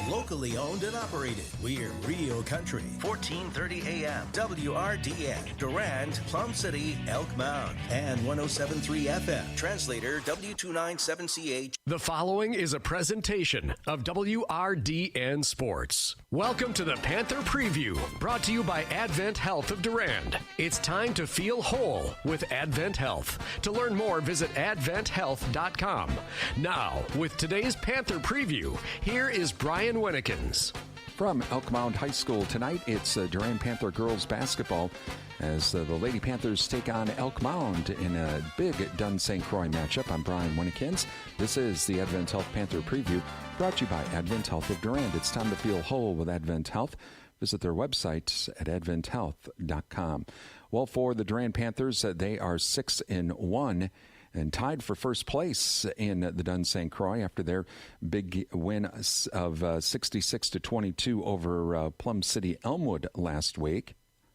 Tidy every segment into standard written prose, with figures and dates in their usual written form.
Locally owned and operated. We're Real Country. 1430 AM. WRDN. Durand, Plum City, Elk Mound. And 107.3 FM. Translator W297CH. The following is a presentation of WRDN Sports. Welcome to the Panther Preview, brought to you by Advent Health of Durand. It's time to feel whole with Advent Health. To learn more, visit adventhealth.com. Now, with today's Panther Preview, here is Brian Winnikins. From Elk Mound High School tonight, it's Durand Panther girls basketball as the Lady Panthers take on Elk Mound in a big Dunn St. Croix matchup. I'm Brian Winnikins. This is the Advent Health Panther Preview, brought to you by Advent Health of Durand. It's time to feel whole with Advent Health. Visit their website at adventhealth.com. Well, for the Durand Panthers, they are 6-1 and tied for first place in the Dunn St. Croix after their big win of 66-22 over Plum City Elmwood last week.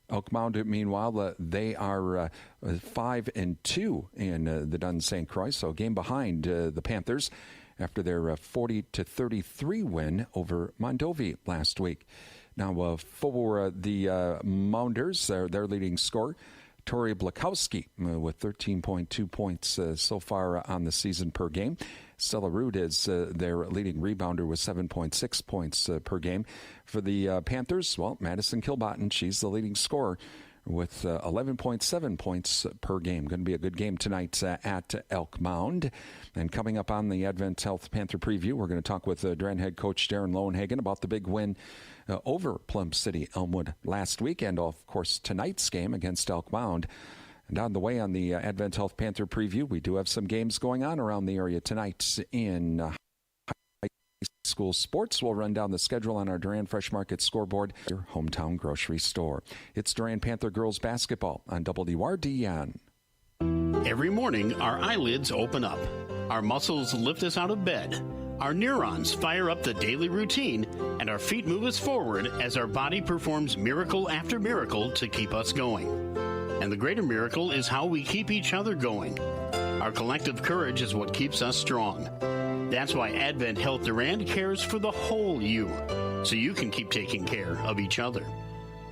Elk Mound, meanwhile, they are 5-2 in the Dunn St. Croix, so a game behind the Panthers after their 40-33 win over Mondovi last week. Now, for the Mounders, their leading scorer, Tori Blakowski, with 13.2 points so far on the season per game. Stella Rude is their leading rebounder with 7.6 points per game. For the Panthers, well, Madison Kilbotton, she's the leading scorer with 11.7 points per game. Going to be a good game tonight at Elk Mound. And coming up on the Advent Health Panther Preview, we're going to talk with Durand head coach Darren Lowenhagen about the big win over Plum City Elmwood last week, and of course tonight's game against Elk Mound. And on the way on the Advent Health Panther Preview, we do have some games going on around the area tonight in high school sports. We'll run down the schedule on our Durand Fresh Market scoreboard, your hometown grocery store. It's Durand Panther girls basketball on WRDN. Every morning, our eyelids open up. Our muscles lift us out of bed. Our neurons fire up the daily routine, and our feet move us forward as our body performs miracle after miracle to keep us going. And the greater miracle is how we keep each other going. Our collective courage is what keeps us strong. That's why Advent Health Durand cares for the whole you, so you can keep taking care of each other.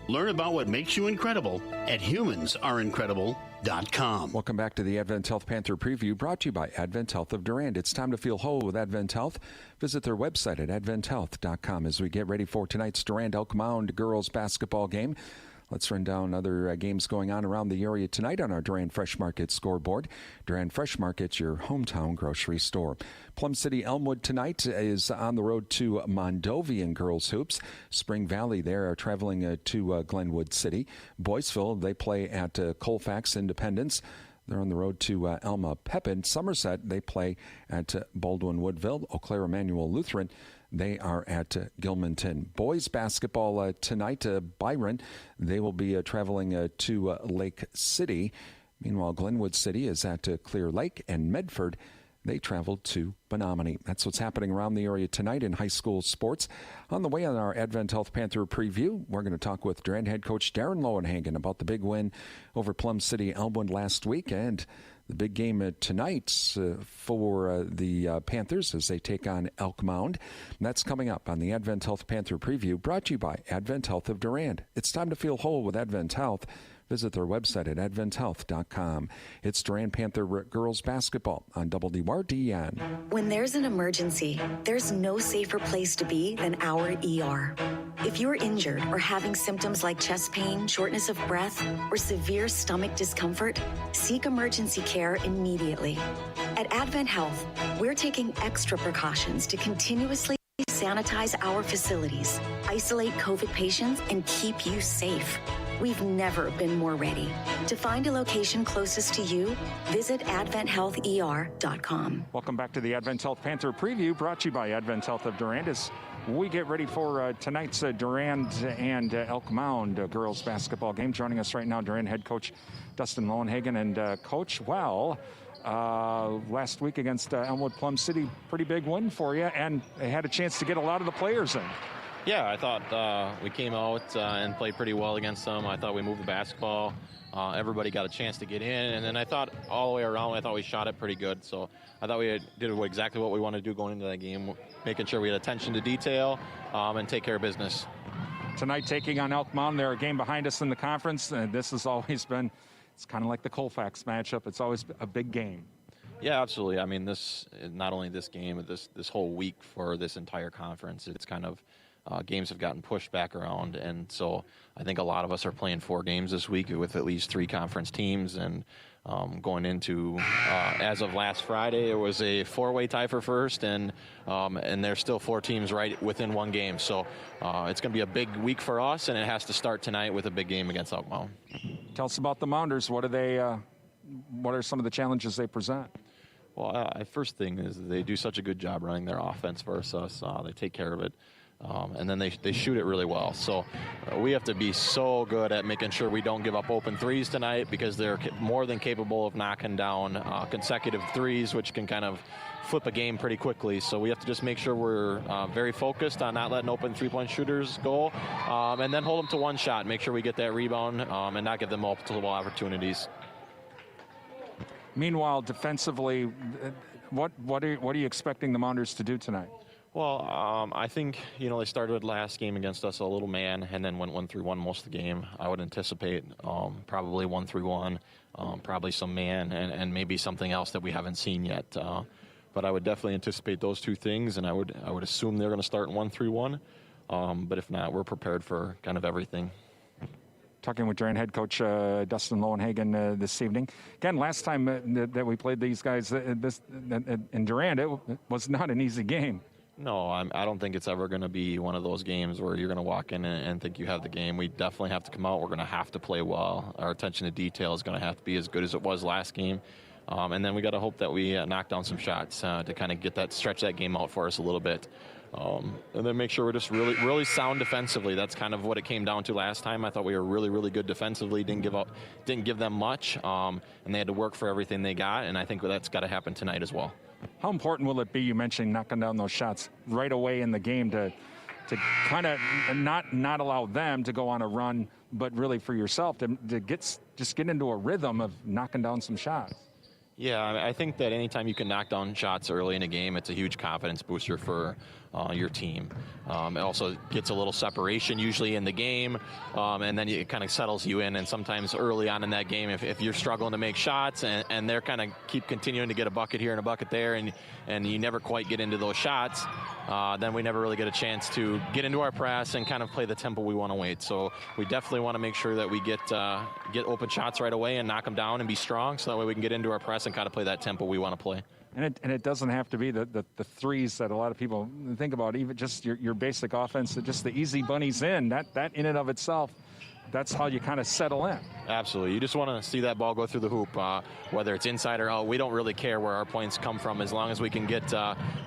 Learn about what makes you incredible at humansareincredible.com. Welcome back to the Advent Health Panther Preview, brought to you by Advent Health of Durand. It's time to feel whole with Advent Health. Visit their website at adventhealth.com as we get ready for tonight's Durand Elk Mound girls basketball game. Let's run down other games going on around the area tonight on our Durand Fresh Market scoreboard. Durand Fresh Market, your hometown grocery store. Plum City Elmwood tonight is on the road to Mondovi in girls hoops. Spring Valley, they are traveling to Glenwood City. Boyceville, they play at Colfax Independence. They're on the road to Elma Pepin. Somerset, they play at Baldwin Woodville. Eau Claire Emmanuel Lutheran, they are at Gilmanton. Boys basketball tonight, Byron, they will be traveling to Lake City. Meanwhile, Glenwood City is at Clear Lake, and Medford, they traveled to Menominee. That's what's happening around the area tonight in high school sports. On the way on our Advent Health Panther Preview, we're going to talk with Durand head coach Darren Lowenhagen about the big win over Plum City Elmwood last week and the big game tonight for the Panthers as they take on Elk Mound. And that's coming up on the Advent Health Panther Preview, brought to you by Advent Health of Durand. It's time to feel whole with Advent Health. Visit their website at adventhealth.com. It's Durand Panther girls basketball on WRDN. When there's an emergency, there's no safer place to be than our ER. If you're injured or having symptoms like chest pain, shortness of breath, or severe stomach discomfort, seek emergency care immediately. At Advent Health, we're taking extra precautions to continuously sanitize our facilities, isolate COVID patients, and keep you safe. We've never been more ready. To find a location closest to you, visit adventhealther.com. Welcome back to the Advent Health Panther Preview, brought to you by Advent Health of Durand. As we get ready for tonight's Durand and Elk Mound girls basketball game. Joining us right now, Durand head coach Dustin Lowenhagen. And Coach, last week against Elmwood Plum City, pretty big win for you, and they had a chance to get a lot of the players in. Yeah, I thought we came out and played pretty well against them. I thought we moved the basketball. Everybody got a chance to get in, and then I thought all the way around, I thought we shot it pretty good. So I thought we did exactly what we wanted to do going into that game, making sure we had attention to detail and take care of business. Tonight, taking on Elk Mound, they're a game behind us in the conference. This has always been, it's kind of like the Colfax matchup. It's always a big game. Yeah, absolutely. I mean, this not only this game, but this whole week for this entire conference, it's kind of games have gotten pushed back around, and so I think a lot of us are playing 4 games this week with at least 3 conference teams, and going into as of last Friday, it was a 4-way tie for first, and there's still 4 teams right within 1 game. So it's going to be a big week for us, and it has to start tonight with a big game against Elk Mound. Tell us about the Mounders. What are some of the challenges they present? Well, first thing is they do such a good job running their offense versus us. They take care of it. And then they shoot it really well. So we have to be so good at making sure we don't give up open threes tonight, because they're more than capable of knocking down consecutive threes, which can kind of flip a game pretty quickly. So we have to just make sure we're very focused on not letting open three-point shooters go, and then hold them to one shot, make sure we get that rebound, and not give them multiple opportunities. Meanwhile, defensively, what are you expecting the Mounders to do tonight? Well, I think, they started last game against us a little man and then went 1-3-1 most of the game. I would anticipate probably 1-3-1, probably some man, and maybe something else that we haven't seen yet. But I would definitely anticipate those 2 things, and I would assume they're going to start in 1-3-1. But if not, we're prepared for kind of everything. Talking with Durand head coach Dustin Lowenhagen this evening. Again, last time that we played these guys in Durand, it was not an easy game. No, I don't think it's ever going to be one of those games where you're going to walk in and think you have the game. We definitely have to come out. We're going to have to play well. Our attention to detail is going to have to be as good as it was last game. And then we got to hope that we knock down some shots to kind of stretch that game out for us a little bit. And then make sure we're just really, really sound defensively. That's kind of what it came down to last time. I thought we were really, really good defensively. Didn't give them much, and they had to work for everything they got. And I think that's got to happen tonight as well. How important will it be, you mentioned knocking down those shots right away in the game to kind of not allow them to go on a run, but really for yourself to get into a rhythm of knocking down some shots? Yeah, I think that anytime you can knock down shots early in a game, it's a huge confidence booster for your team. It also gets a little separation usually in the game, and then it kind of settles you in. And sometimes early on in that game, if you're struggling to make shots and they're kind of keep continuing to get a bucket here and a bucket there, and you never quite get into those shots, then we never really get a chance to get into our press and kind of play the tempo we want to wait. So we definitely want to make sure that we get open shots right away and knock them down and be strong, so that way we can get into our press and kind of play that tempo we want to play. And it doesn't have to be the threes that a lot of people think about, even just your basic offense, just the easy bunnies in. That in and of itself, that's how you kind of settle in. Absolutely. You just want to see that ball go through the hoop, whether it's inside or out. We don't really care where our points come from. As long as we can get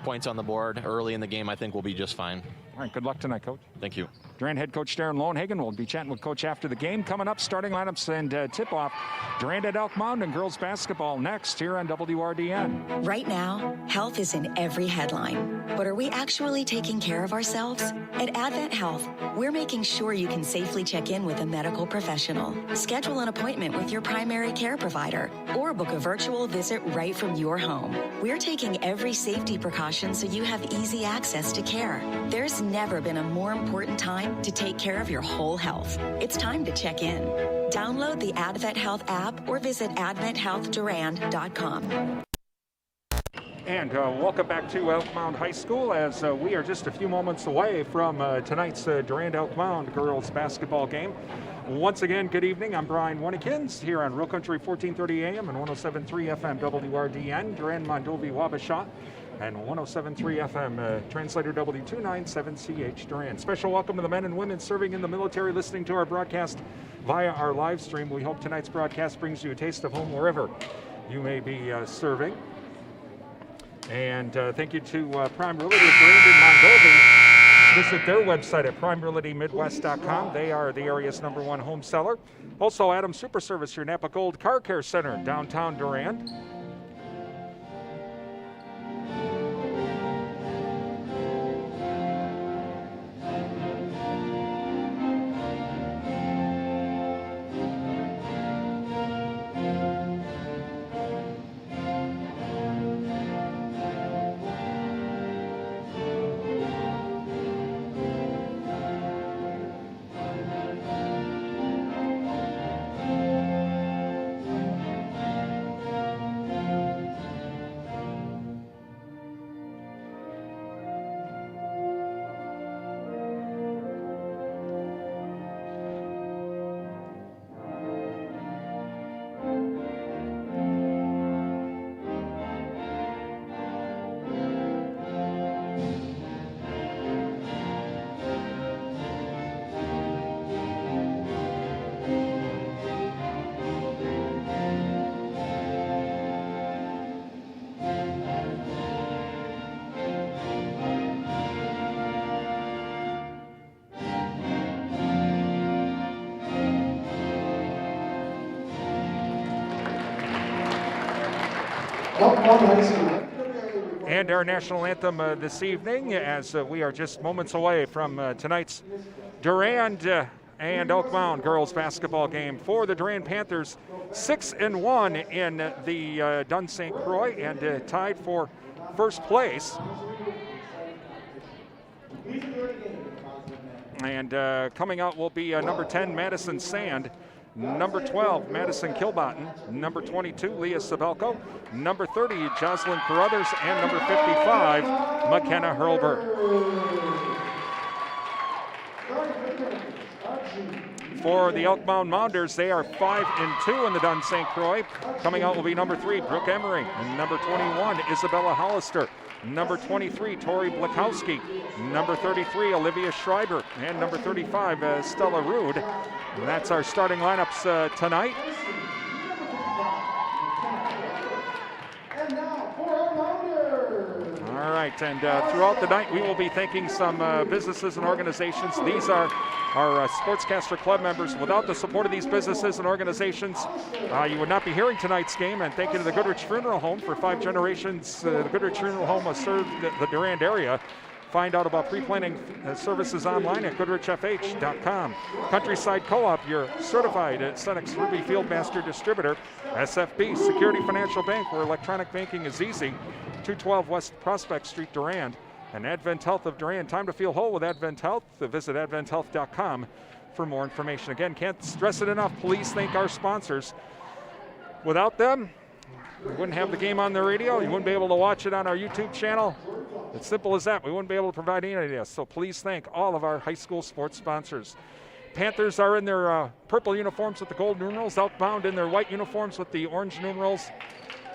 points on the board early in the game, I think we'll be just fine. All right, good luck tonight, Coach. Thank you. Durand head coach Darren Lowenhagen will be chatting with Coach after the game. Coming up, starting lineups and tip-off, Durand at Elk Mound and girls basketball next here on WRDN. Right now, health is in every headline. But are we actually taking care of ourselves? At Advent Health, we're making sure you can safely check in with a medical professional. Schedule an appointment with your primary care provider or book a virtual visit right from your home. We're taking every safety precaution so you have easy access to care. There's never been a more important time to take care of your whole health. It's time to check in. Download the Advent Health app or visit adventhealthdurand.com. And welcome back to Elk Mound High School, as we are just a few moments away from tonight's Durand Elk Mound girls basketball game. Once again, good evening. I'm Brian Winnikins here on Real Country 1430 AM and 107.3 FM WRDN, Durand, Mondovi, Wabasha, and 107.3 FM translator W297CH Durand. Special welcome to the men and women serving in the military listening to our broadcast via our live stream. We hope tonight's broadcast brings you a taste of home wherever you may be serving. And thank you to Prime Realty of Durand and Mondovi. Visit their website at primerealitymidwest.com. They are the area's #1 home seller. Also, Adams Super Service, your Napa Gold Car Care Center, downtown Durand. And our national anthem this evening, as we are just moments away from tonight's Durand and Elk Mound girls basketball game for the Durand Panthers, 6-1 in the Dun St. Croix, and tied for first place. And coming out will be number 10, Madison Sand. Number 12, Madison Kilbottom. Number 22, Leah Sabelko. Number 30, Jocelyn Carruthers. And number 55, McKenna Hurlburt. For the Elk Mound Mounders, they are 5-2 in the Dun St. Croix. Coming out will be number 3, Brooke Emery. And number 21, Isabella Hollister. Number 23, Tori Blakowski. Number 33, Olivia Schreiber. And number 35, Stella Rude. And that's our starting lineups tonight. All right, and throughout the night, we will be thanking some businesses and organizations. These are our Sportscaster Club members. Without the support of these businesses and organizations, you would not be hearing tonight's game. And thank you to the Goodrich Funeral Home. For 5 generations, the Goodrich Funeral Home has served the Durand area. Find out about pre-planning services online at goodrichfh.com. Countryside Co-op, your certified Senex Ruby Fieldmaster distributor. SFB, Security Financial Bank, where electronic banking is easy. 212 West Prospect Street, Durand. And Advent Health of Durand. Time to feel whole with Advent Health. Visit adventhealth.com for more information. Again, can't stress it enough. Please thank our sponsors. Without them, we wouldn't have the game on the radio. You wouldn't be able to watch it on our YouTube channel. It's simple as that. We wouldn't be able to provide any of this. So please thank all of our high school sports sponsors. Panthers are in their purple uniforms with the gold numerals. Elk Mound in their white uniforms with the orange numerals.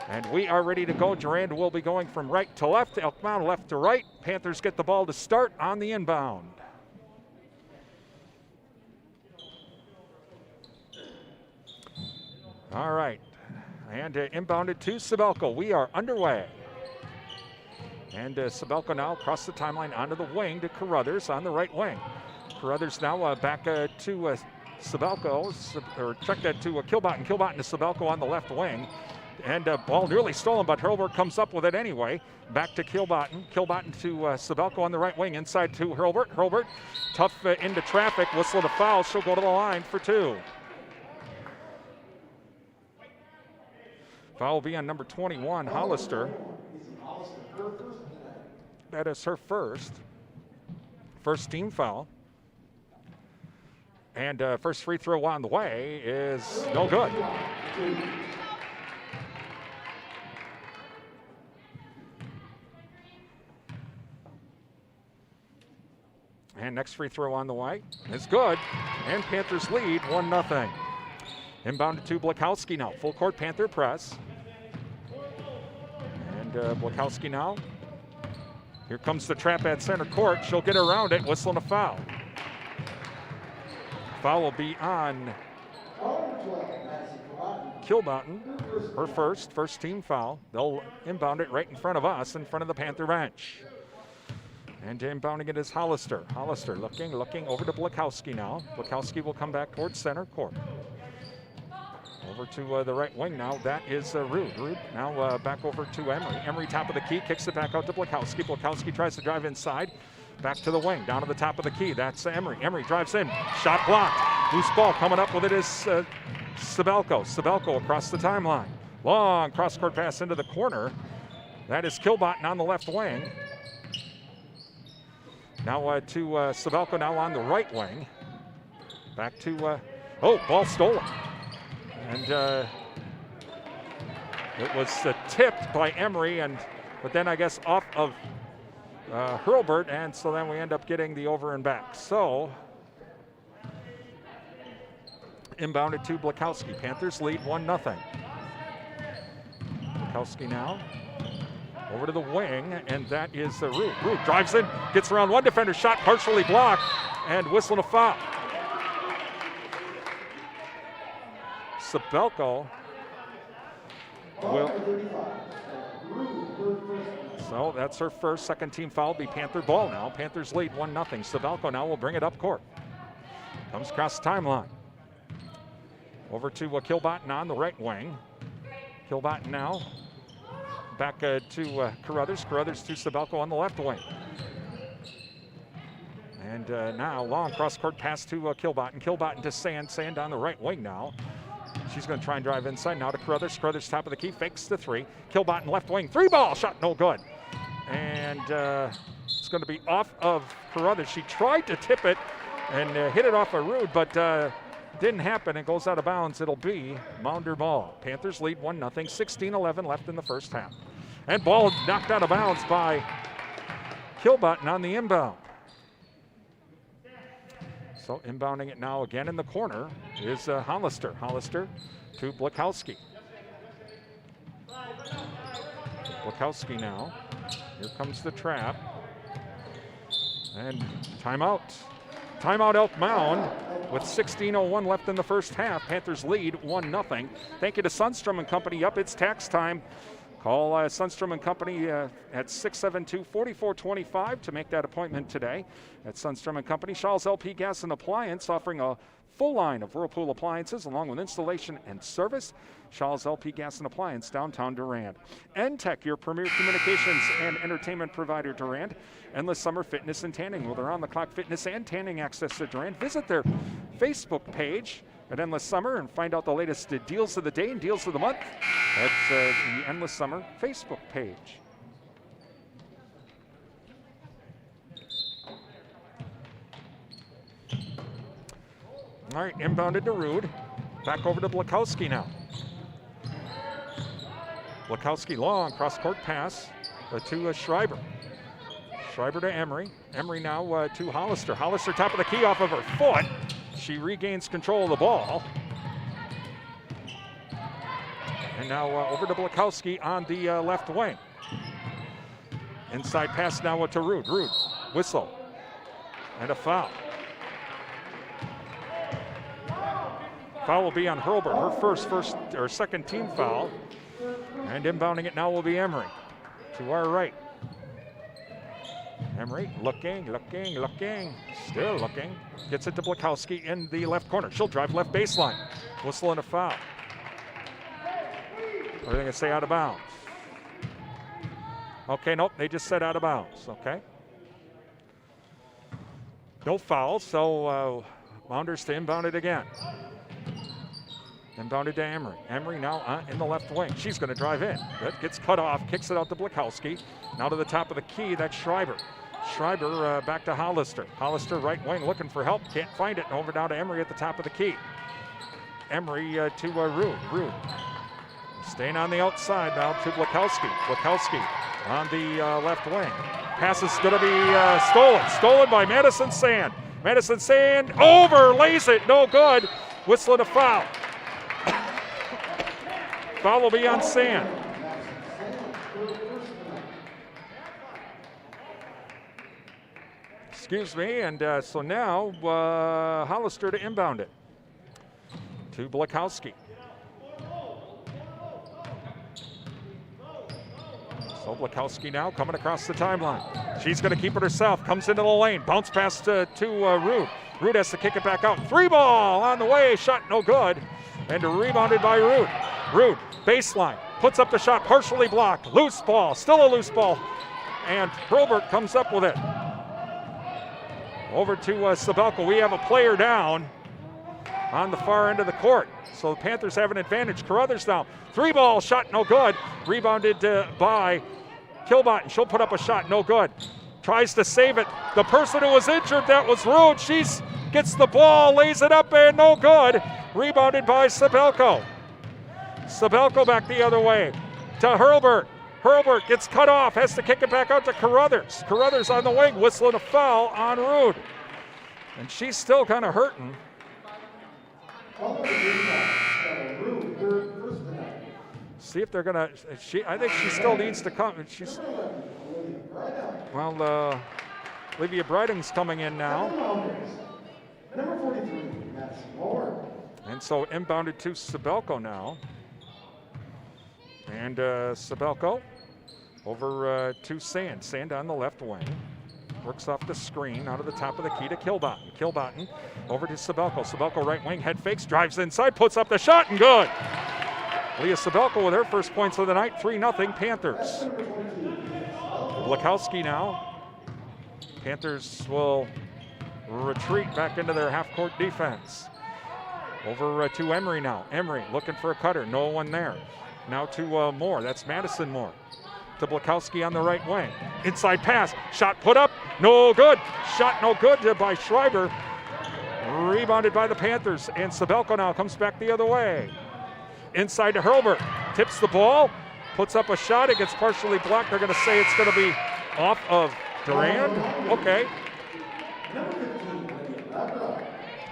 And we are ready to go. Durand will be going from right to left. Elk Mound left to right. Panthers get the ball to start on the inbound. All right. And inbounded to Sabelko. We are underway. And Sabelko now across the timeline onto the wing to Carruthers on the right wing. Carruthers now back to Sabelko, or check that to Kilbottom. Kilbottom to Sabelko on the left wing. And ball nearly stolen, but Hurlburt comes up with it anyway. Back to Kilbottom. Kilbottom to Sabelko on the right wing, inside to Hurlburt. Hurlburt tough into traffic, whistle to foul. She'll go to the line for 2. Foul will be on number 21, Hollister. That is her first team foul. And first free throw on the way is no good. And next free throw on the way is good. And Panthers lead 1-0. Inbounded to Blakowski now. Full court Panther press. And Blakowski now. Here comes the trap at center court. She'll get around it, whistling a foul. Foul will be on Kilbottom, her first team foul. They'll inbound it right in front of us, in front of the Panther bench. And inbounding it is Hollister. Hollister looking over to Blakowski now. Blakowski will come back towards center court. Over to the right wing now. That is Rude. Rude now back over to Emery. Emery top of the key, kicks it back out to Blakowski. Blakowski tries to drive inside. Back to the wing, down to the top of the key. That's Emery. Emery drives in. Shot blocked. Loose ball coming up with it is Sabelko. Sabelko across the timeline. Long cross-court pass into the corner. That is Kilbottom on the left wing. Now to Sabelko now on the right wing. Back to, ball stolen. And it was tipped by Emery, but then I guess off of Hurlburt, and so then we end up getting the over and back. So, inbounded to Blakowski. Panthers lead 1-0. Blakowski now over to the wing, and that is Root. Root drives in, gets around one defender, shot partially blocked, and whistling a foul. Sabelko will. So that's her second team foul. Be Panther ball now. Panthers lead 1-0. Sabelko now will bring it up court. Comes across the timeline. Over to Kilbottom on the right wing. Kilbottom now back to Carruthers. Carruthers to Sabelko on the left wing. And now long cross-court pass to Kilbottom. Kilbottom to Sand. Sand on the right wing now. She's going to try and drive inside now to Carruthers. Carruthers top of the key, fakes the three. Kilbottom left wing, three ball, shot no good. And it's going to be off of Carruthers. She tried to tip it and hit it off of Rude, but didn't happen. It goes out of bounds. It'll be Mounder ball. Panthers lead 1-0, 16-11 left in the first half. And ball knocked out of bounds by Kilbottom on the inbound. So inbounding it now again in the corner is Hollister. Hollister to Blakowski. Blakowski now. Here comes the trap. And timeout. Timeout Elk Mound with 16:01 left in the first half. Panthers lead 1-0. Thank you to Sundstrom and Company. Up, it's tax time. Call Sundstrom and Company at 672-4425 to make that appointment today. At Sundstrom and Company, Shaw's LP Gas and Appliance, offering a full line of Whirlpool appliances along with installation and service. Shaw's LP Gas and Appliance, downtown Durand. NTech, your premier communications and entertainment provider, Durand. Endless Summer Fitness and Tanning. Well, they're on-the-clock fitness and tanning access to Durand. Visit their Facebook page at Endless Summer and find out the latest deals of the day and deals of the month. That's the Endless Summer Facebook page. All right, inbounded to Rude. Back over to Blakowski now. Blakowski long cross-court pass to Schreiber. Schreiber to Emery. Emery now to Hollister. Hollister top of the key off of her foot. She regains control of the ball. And now over to Blakowski on the left wing. Inside pass now to Rude. Rude, whistle. And a foul. Foul will be on Hurlburt, her first or second team foul. And inbounding it now will be Emery to our right. Emery looking, still looking. Gets it to Blakowski in the left corner. She'll drive left baseline. Whistle and a foul. Or are they going to say out of bounds? Okay, nope, they just said out of bounds, okay. No foul, so Mounders to inbound it again. Inbounded to Emery. Emery now in the left wing. She's going to drive in. That gets cut off, kicks it out to Blakowski. Now to the top of the key, that's Schreiber. Schreiber back to Hollister. Hollister right wing looking for help, can't find it. Over now to Emery at the top of the key. Emery to Rude. Rude staying on the outside now to Blakowski. Blakowski on the left wing. Pass is going to be stolen. Stolen by Madison Sand. Madison Sand overlays it, no good. Whistling a foul. Foul will be on Sand. Excuse me, and so now Hollister to inbound it to Blakowski. So Blakowski now coming across the timeline. She's going to keep it herself, comes into the lane, bounce pass to Rude. Rude has to kick it back out. Three ball on the way, shot no good, and rebounded by Rude. Rude, baseline, puts up the shot, partially blocked. Loose ball, still a loose ball. And Hurlburt comes up with it. Over to Sabelko. We have a player down on the far end of the court. So the Panthers have an advantage. Carruthers now. Three ball, shot no good. Rebounded by Kilbottom. She'll put up a shot, no good. Tries to save it. The person who was injured, that was Rude. She gets the ball, lays it up, and no good. Rebounded by Sabelko. Sabelko back the other way to Hurlburt. Hurlburt gets cut off, has to kick it back out to Carruthers. Carruthers on the wing, whistling a foul on Rude. And she's still kind of hurting. See if they're going to, I think she still needs to come. Olivia Briding's coming in now. Number 43, that's Moore. And so inbounded to Sabelko now. And Sabelko over to Sand. Sand on the left wing. Works off the screen out of the top of the key to Kilbottom. Kilbottom over to Sabelko. Sabelko right wing, head fakes, drives inside, puts up the shot, and good. Leah Sabelko with her first points of the night, 3-0 Panthers. Blakowski now. Panthers will retreat back into their half-court defense. Over to Emery now. Emery looking for a cutter, no one there. Now to Moore, that's Madison Moore. To Blakowski on the right wing. Inside pass, shot put up, no good. Shot no good by Schreiber. Rebounded by the Panthers, and Sabelko now comes back the other way. Inside to Hurlburt, tips the ball, puts up a shot, it gets partially blocked. They're going to say it's going to be off of Durand. Okay.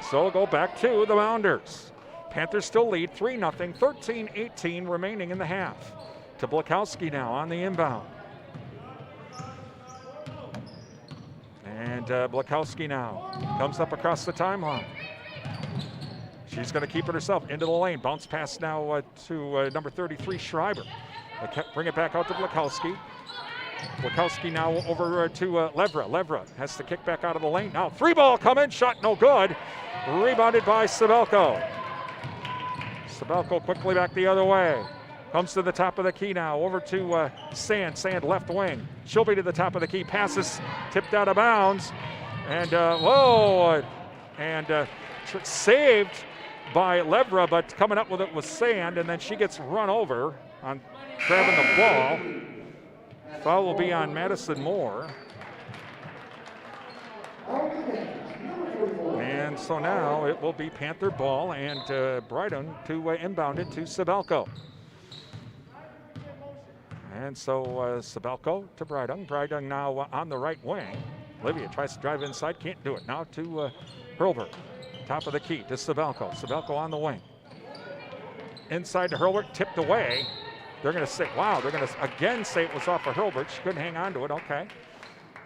So we'll go back to the Mounders. Panthers still lead 3-0, 13-18 remaining in the half. To Blakowski now on the inbound. And Blakowski now comes up across the timeline. She's going to keep it herself into the lane. Bounce pass now to number 33, Schreiber. Bring it back out to Blakowski. Blakowski now over to Levra. Levra has to kick back out of the lane. Now 3-ball coming, shot no good. Rebounded by Sabelko. Sabelko quickly back the other way. Comes to the top of the key now, over to Sand. Sand left wing. She'll be to the top of the key. Passes tipped out of bounds. And saved by Levra, but coming up with it was Sand, and then she gets run over on grabbing the ball. Foul will be on Madison Moore. And so now it will be Panther ball, and Brighton to inbound it to Sabelko. And so Sabelko to Brighton. Brighton now on the right wing. Olivia tries to drive inside, can't do it. Now to Hurlburt. Top of the key to Sabelko. Sabelko on the wing. Inside to Hurlburt, tipped away. They're going to say, wow, they're going to again say it was off of Hurlburt. She couldn't hang on to it. Okay.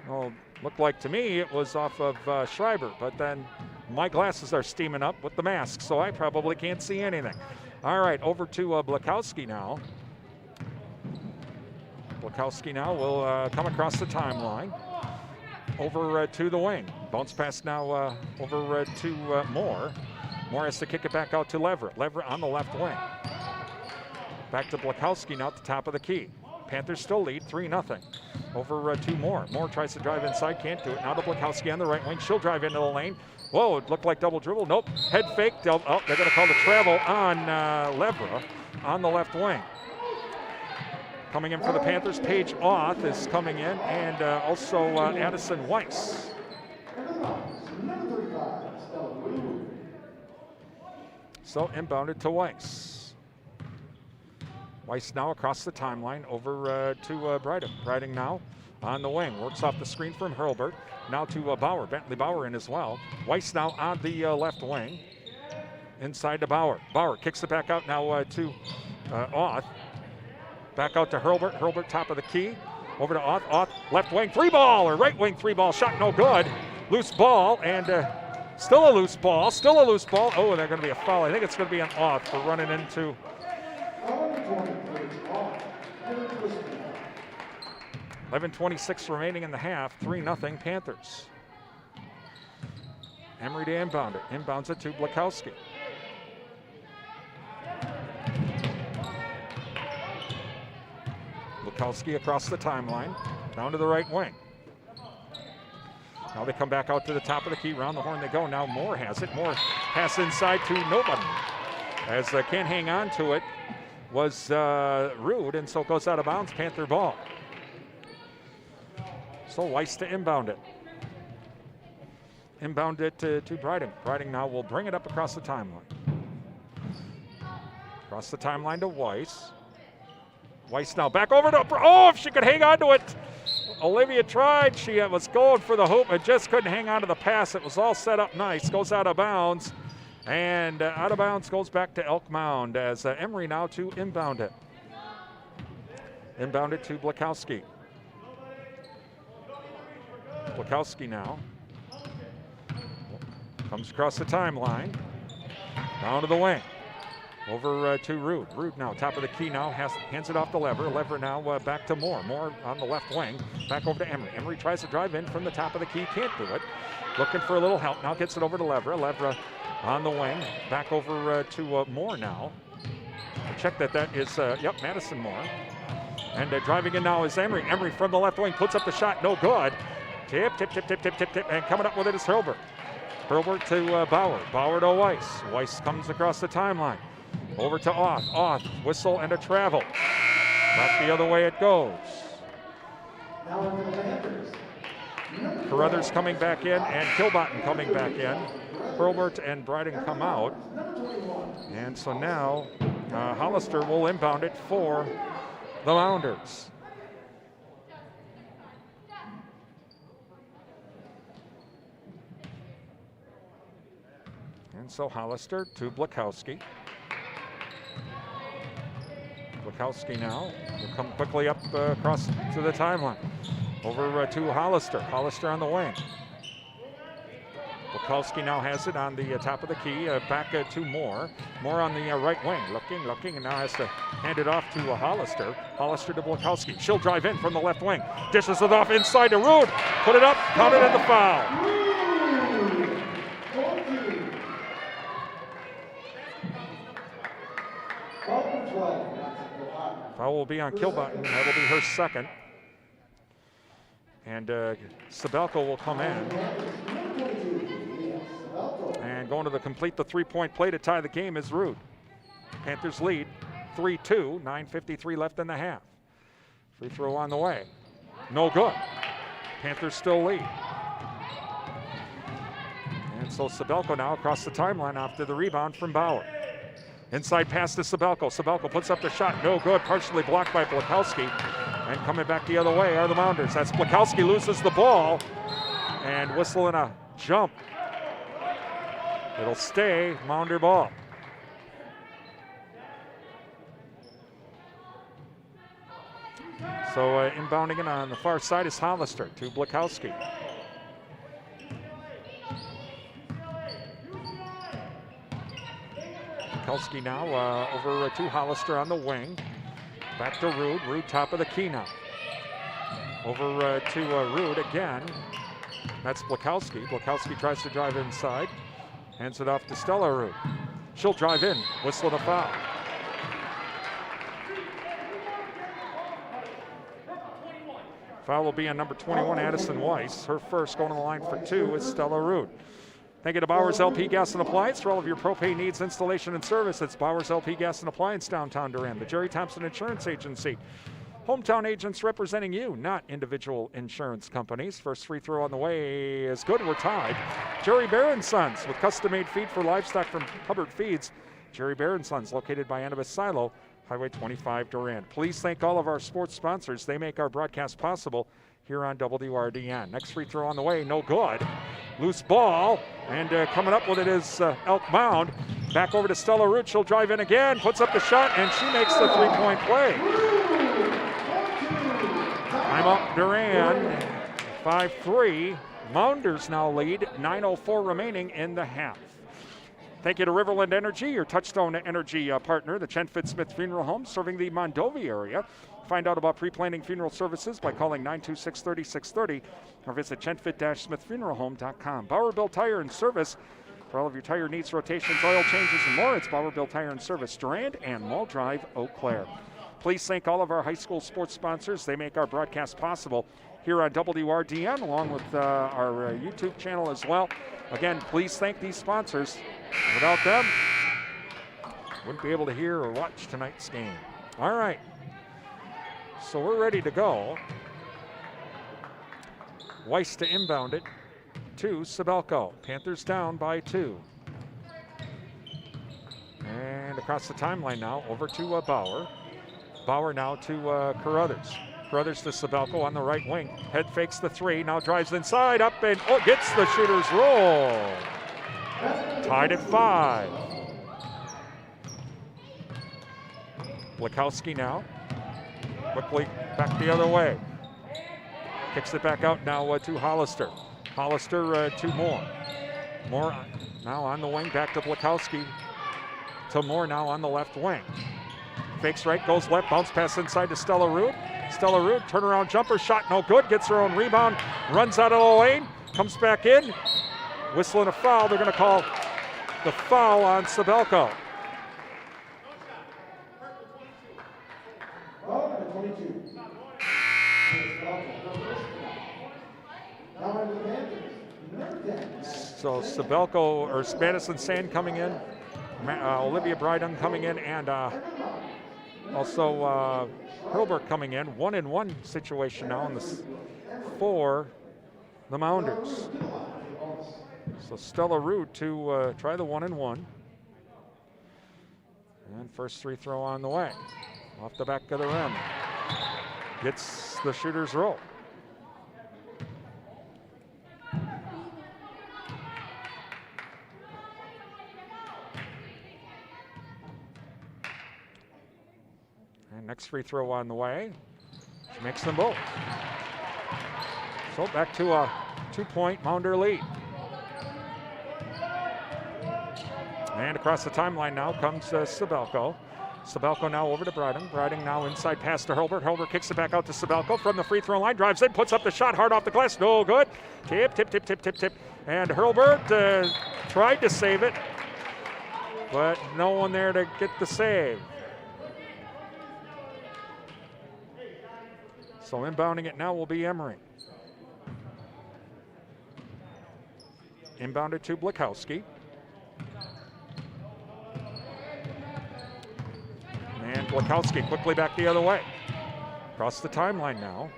Well, looked like to me it was off of Schreiber, but then my glasses are steaming up with the mask, so I probably can't see anything. All right, over to Blakowski now. Blakowski now will come across the timeline. Over to the wing. Bounce pass now over to Moore. Moore has to kick it back out to Levra. Levra on the left wing. Back to Blakowski now at the top of the key. Panthers still lead 3-0. Over to Moore. Moore tries to drive inside, can't do it. Now to Blakowski on the right wing. She'll drive into the lane. Whoa, it looked like double dribble. Nope, head fake. Oh, they're going to call the travel on Levra on the left wing. Coming in for the Panthers, Paige Auth is coming in, and also Addison Weiss. So inbounded to Weiss. Weiss now across the timeline over to Brighton. Brighton now on the wing, works off the screen from Hurlburt. Now to Bauer, Bentley Bauer in as well. Weiss now on the left wing. Inside to Bauer. Bauer kicks it back out now to Auth. Back out to Hurlburt. Hurlburt top of the key. Over to Auth. Auth left wing 3-ball or right wing 3-ball. Shot no good. Loose ball and still a loose ball. Still a loose ball. Oh, and they're going to be a foul. I think it's going to be an Auth for running into. 11:26 remaining in the half. 3-0 Panthers. Emery to inbound it. Inbounds it to Blakowski. Blakowski across the timeline, down to the right wing. Now they come back out to the top of the key, round the horn they go. Now Moore has it. Moore pass inside to nobody. As can't hang on to it was Rude, and so it goes out of bounds, Panther ball. So Weiss to inbound it. Inbound it to Brighton. Brighton now will bring it up across the timeline. Across the timeline to Weiss. Weiss now back over to, oh, if she could hang on to it. Olivia tried, she was going for the hoop and just couldn't hang on to the pass. It was all set up nice, goes out of bounds. And out of bounds goes back to Elk Mound as Emery now to inbound it. Inbound it to Blakowski. Blakowski now comes across the timeline, down to the wing. Over to Rude. Rude now, top of the key now, hands it off to Lever. Lever now back to Moore. Moore on the left wing, back over to Emery. Emery tries to drive in from the top of the key, can't do it. Looking for a little help, now gets it over to Lever. Lever on the wing, back over to Moore now. check that is, Madison Moore. And driving in now is Emery. Emery from the left wing puts up the shot, no good. Tip, and coming up with it is Hurlburt. Hurlburt to Bauer. Bauer to Weiss. Weiss comes across the timeline. Over to Auth. Auth, whistle and a travel. Back the other way it goes. Carruthers coming back in and Kilbottom coming back in. Hurlburt and Bryden come out. And so now Hollister will inbound it for the Mounders. And so Hollister to Blakowski. Blakowski now will come quickly up across to the timeline. Over to Hollister. Hollister on the wing. Blakowski now has it on the top of the key. Back to Moore. Moore on the right wing. Looking, and now has to hand it off to Hollister. Hollister to Blakowski. She'll drive in from the left wing. Dishes it off inside to Rude. Put it up, counted in the foul. Foul will be on Kilbottom. That'll be her second. And Sabelko will come in. And going to complete the three-point play to tie the game is Rude. Panthers lead 3-2, 9:53 left in the half. Free throw on the way. No good. Panthers still lead. And so Sabelko now across the timeline after the rebound from Bauer. Inside pass to Sabelko. Sabelko puts up the shot. No good. Partially blocked by Blakowski. And coming back the other way are the Mounders. That's Blakowski loses the ball. And whistling a jump. It'll stay Mounder ball. So inbounding it on the far side is Hollister to Blakowski. Blakowski now over to Hollister on the wing. Back to Rude. Rude top of the key now. Over to Rude again. That's Blakowski. Blakowski tries to drive inside. Hands it off to Stella Rude. She'll drive in. Whistle a foul. Foul will be on number 21, Addison Weiss. Her first, going to the line for two is Stella Rude. Thank you to Bowers LP Gas and Appliance for all of your propane needs, installation, and service. It's Bowers LP Gas and Appliance, downtown Durand. The Jerry Thompson Insurance Agency. Hometown agents representing you, not individual insurance companies. First free throw on the way is good. We're tied. Jerry Bear & Sons with custom-made feed for livestock from Hubbard Feeds. Jerry Bear & Sons, located by Annabis Silo, Highway 25, Durand. Please thank all of our sports sponsors. They make our broadcast possible here on WRDN. Next free throw on the way, no good. Loose ball, and coming up with it is Elk Mound. Back over to Stella Root. She'll drive in again, puts up the shot, and she makes the three-point play. Timeout Durand, 5-3. Mounders now lead, 9:04 remaining in the half. Thank you to Riverland Energy, your Touchstone Energy partner, the Chenford Smith Funeral Home, serving the Mondovi area. Find out about pre-planning funeral services by calling 926-3630 or visit chenford-smithfuneralhome.com. Bauer Bill Tire and Service. For all of your tire needs, rotations, oil changes, and more, it's Bauer Bill Tire and Service, Durand and Mall Drive, Eau Claire. Please thank all of our high school sports sponsors. They make our broadcast possible here on WRDN, along with our YouTube channel as well. Again, please thank these sponsors. Without them, wouldn't be able to hear or watch tonight's game. All right. So we're ready to go. Weiss to inbound it to Sabelko. Panthers down by 2. And across the timeline now, over to Bauer. Bauer now to Carruthers. Carruthers to Sabelko on the right wing. Head fakes the three, now drives inside, up and gets the shooter's roll. Tied at 5. Blakowski now. Quickly back the other way. Kicks it back out now to Hollister. Hollister to Moore. Moore now on the wing, back to Blakowski. To Moore now on the left wing. Fakes right, goes left, bounce pass inside to Stella Root. Stella Root, turnaround jumper, shot no good, gets her own rebound, runs out of the lane, comes back in. Whistling a foul, they're going to call the foul on Sabelko. So Sabelko or Madison Sand coming in, Olivia Brydon coming in, and also Hilbert coming in. 1-1 situation now for the Mounders. So Stella Rude to try the 1-1. And first free throw on the way. Off the back of the rim. Gets the shooter's roll. And next free throw on the way. She makes them both. So back to a 2-point Mounder lead. And across the timeline now comes Sabelko. Sabelko now over to Brydon. Brydon now inside pass to Hilbert. Hilbert kicks it back out to Sabelko from the free throw line. Drives in, puts up the shot hard off the glass. No good. Tip. And Hilbert tried to save it, but no one there to get the save. So inbounding it now will be Emery. Inbounded to Blakowski. And Blakowski quickly back the other way. Across the timeline now.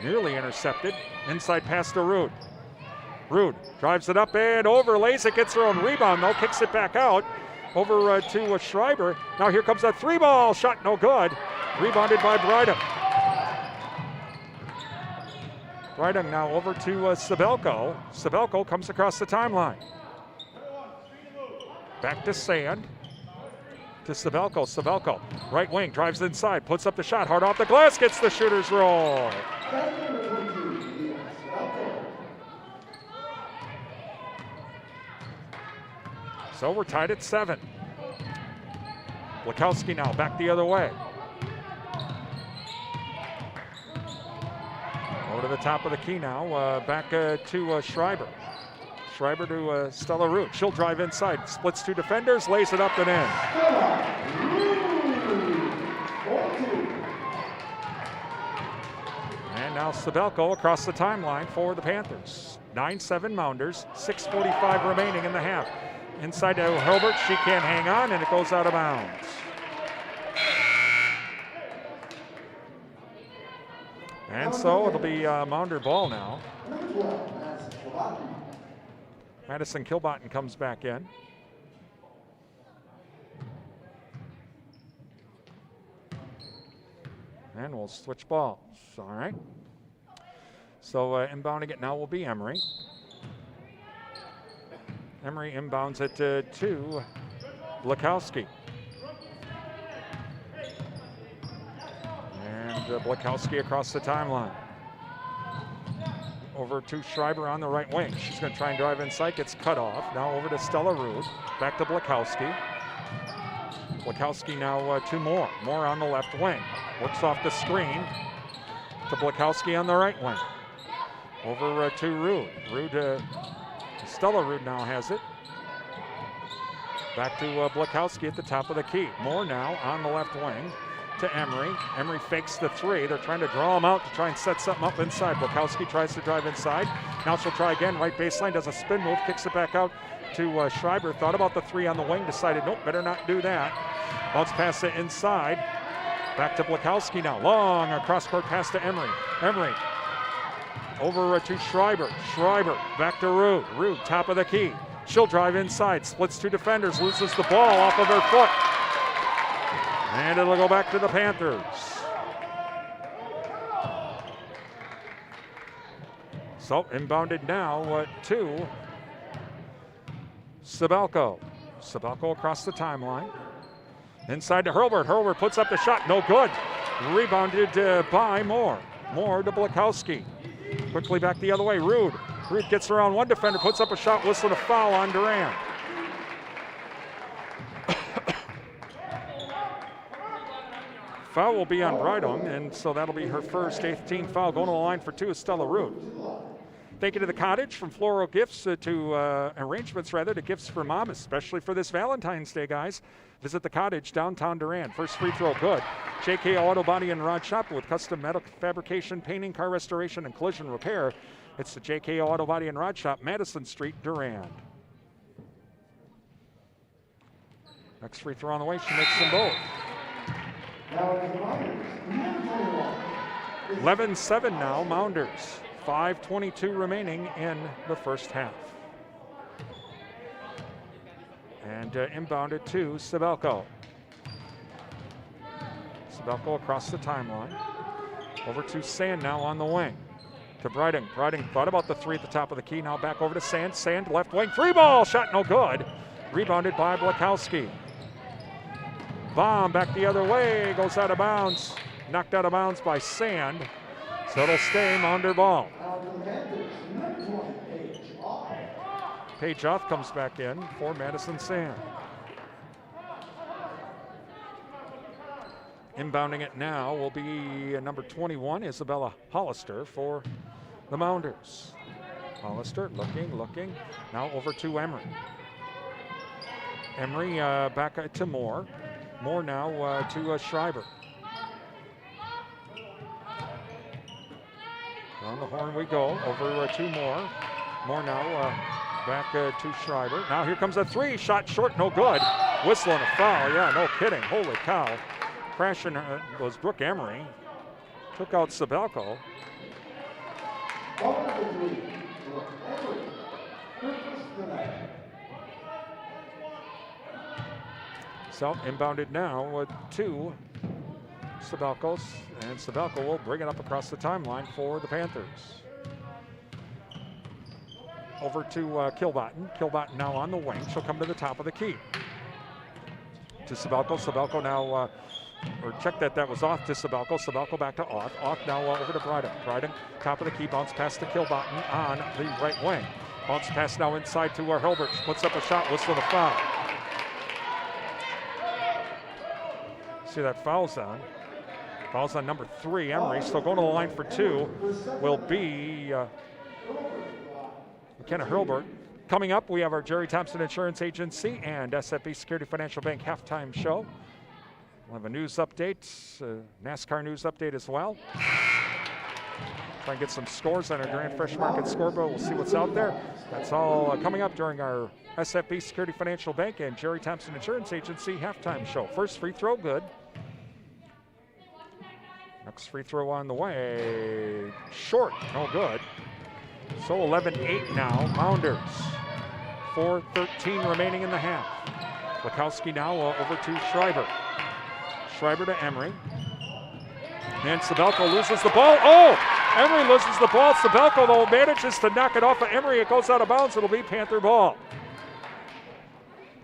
Nearly intercepted. Inside pass to Rude. Rude drives it up and overlays it. Gets her own rebound though. Kicks it back out. Over to Schreiber. Now here comes a 3-ball shot. No good. Rebounded by Brydon. Brydon now over to Sabelko. Sabelko comes across the timeline. Back to Sand. To Sabelko. Sabelko, right wing, drives inside, puts up the shot, hard off the glass, gets the shooter's roll. So we're tied at 7. Blakowski now back the other way. Over to the top of the key now, back to Schreiber. Schreiber to Stella Root. She'll drive inside, splits 2 defenders, lays it up and in. And now Sabelko across the timeline for the Panthers. 9-7 Mounders, 6:45 remaining in the half. Inside to Hilbert, she can't hang on, and it goes out of bounds. And so it'll be Mounder ball now. Madison Kilbottom comes back in. And we'll switch balls. All right. So inbounding it now will be Emery. Emery inbounds it to Blakowski. And Blakowski across the timeline. Over to Schreiber on the right wing. She's going to try and drive inside, gets cut off. Now over to Stella Rude. Back to Blakowski. Blakowski now 2 more. More on the left wing. Works off the screen to Blakowski on the right wing. Over to Rude. Stella Rude now has it. Back to Blakowski at the top of the key. More now on the left wing to Emery. Emery fakes the 3. They're trying to draw him out to try and set something up inside. Blakowski tries to drive inside. Now she'll try again. Right baseline, does a spin move, kicks it back out to Schreiber. Thought about the 3 on the wing, decided, nope, better not do that. Bounce pass it inside. Back to Blakowski now. Long cross-court pass to Emery. Emery over to Schreiber. Schreiber back to Rude. Rude, top of the key. She'll drive inside, splits 2 defenders, loses the ball off of her foot. And it'll go back to the Panthers. So inbounded now to Sabelko. Sabelko across the timeline. Inside to Hurlbert. Hurlbert puts up the shot. No good. Rebounded by Moore. Moore to Blakowski. Quickly back the other way. Rude. Rude gets around 1 defender, puts up a shot, whistle to foul on Durand. Foul will be on Brydon, and so that'll be her first 8th team foul. Going to the line for 2 is Stella Rude. Thank you to the Cottage, from floral gifts to arrangements to gifts for mom, especially for this Valentine's Day, guys. Visit the Cottage, downtown Durand. First free throw, good. JK Auto Body and Rod Shop with custom metal fabrication, painting, car restoration, and collision repair. It's the JK Auto Body and Rod Shop, Madison Street, Durand. Next free throw on the way, she makes them both. 11-7 now, Mounders. 5:22 remaining in the first half. And inbounded to Sabelko. Sabelko across the timeline. Over to Sand now on the wing. To Briding. Briding thought about the three at the top of the key. Now back over to Sand. Sand left wing. Free ball. Shot no good. Rebounded by Blakowski. Bomb back the other way. Goes out of bounds. Knocked out of bounds by Sand. So it'll stay Mounder ball. Paige Oth comes back in for Madison Sand. Inbounding it now will be number 21, Isabella Hollister for the Mounders. Hollister looking. Now over to Emery. Emery back to Moore. Moore now to Schreiber. On the horn we go. Over to Moore. Moore now back to Schreiber. Now here comes a three. Shot short, no good. Whistle and a foul. Yeah, no kidding. Holy cow. Crashing was Brooke Emery. Took out Sabelko. So inbounded now to Sabelko, and Sabelko will bring it up across the timeline for the Panthers. Over to Kilbottom. Kilbottom now on the wing. She'll come to the top of the key. To Sabelko. Sabelko now, or check that was off to Sabelko. Sabelko back to Oth. Oth now over to Bryden. Bryden, top of the key, bounce pass to Kilbottom on the right wing. Bounce pass now inside to Hilbert. She puts up a shot, whistle the foul. See that foul's on. Foul's on number 3, Emery. Still going to the line for 2 will be McKenna Hilbert. Coming up, we have our Jerry Thompson Insurance Agency and SFB Security Financial Bank halftime show. We'll have a news update, NASCAR news update as well. Try and get some scores on our Durand Fresh Market scoreboard. We'll see what's out there. That's all coming up during our SFB Security Financial Bank and Jerry Thompson Insurance Agency halftime show. First free throw, good. Next free throw on the way. Short, no good. So 11-8 now, Mounders. 4:13 remaining in the half. Blakowski now over to Schreiber. Schreiber to Emery. And Sabelko loses the ball. Oh! Emery loses the ball. Sabelko, though, manages to knock it off of Emery. It goes out of bounds. It'll be Panther ball.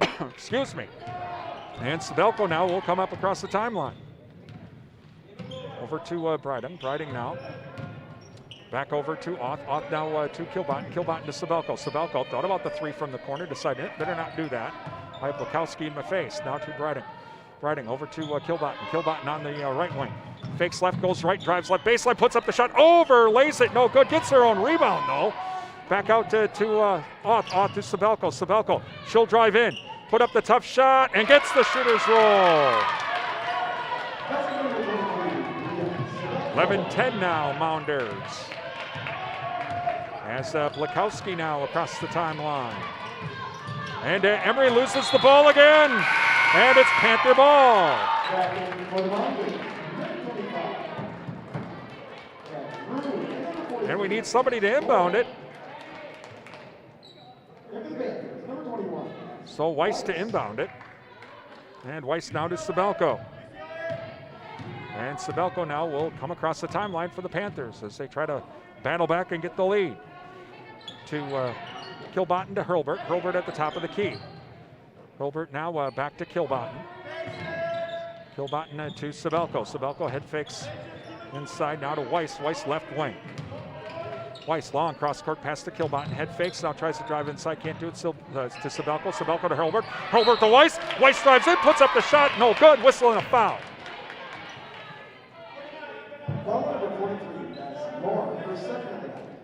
Excuse me. And Sabelko now will come up across the timeline. Over to Bryden. Bryden now. Back over to Oth. Oth now to Kilbottom. Kilbottom to Sabelko. Sabelko thought about the three from the corner. Decided better not do that. I have Blakowski in my face. Now to Bryden. Bryden over to Kilbottom. Kilbottom on the right wing. Fakes left, goes right, drives left baseline, puts up the shot, over, lays it, no good. Gets her own rebound though. Back out to Oth. Oth to Sabelko. Sabelko, she'll drive in. Put up the tough shot and gets the shooter's roll. 11-10 now, Mounders. As Blakowski now across the timeline. And Emery loses the ball again. And it's Panther ball. And we need somebody to inbound it. So Weiss to inbound it. And Weiss now to Sabelko. And Sabelko now will come across the timeline for the Panthers as they try to battle back and get the lead. To Kilbottom to Hurlbert. Hurlbert at the top of the key. Hurlbert now back to Kilbottom. Kilbottom to Sabelko. Sabelko head fakes inside now to Weiss. Weiss left wing. Weiss long cross court pass to Kilbottom. Head fakes, now tries to drive inside. Can't do it to Sabelko. Sabelko to Hurlbert. Hurlbert to Weiss. Weiss drives in, puts up the shot. No good. Whistle and a foul.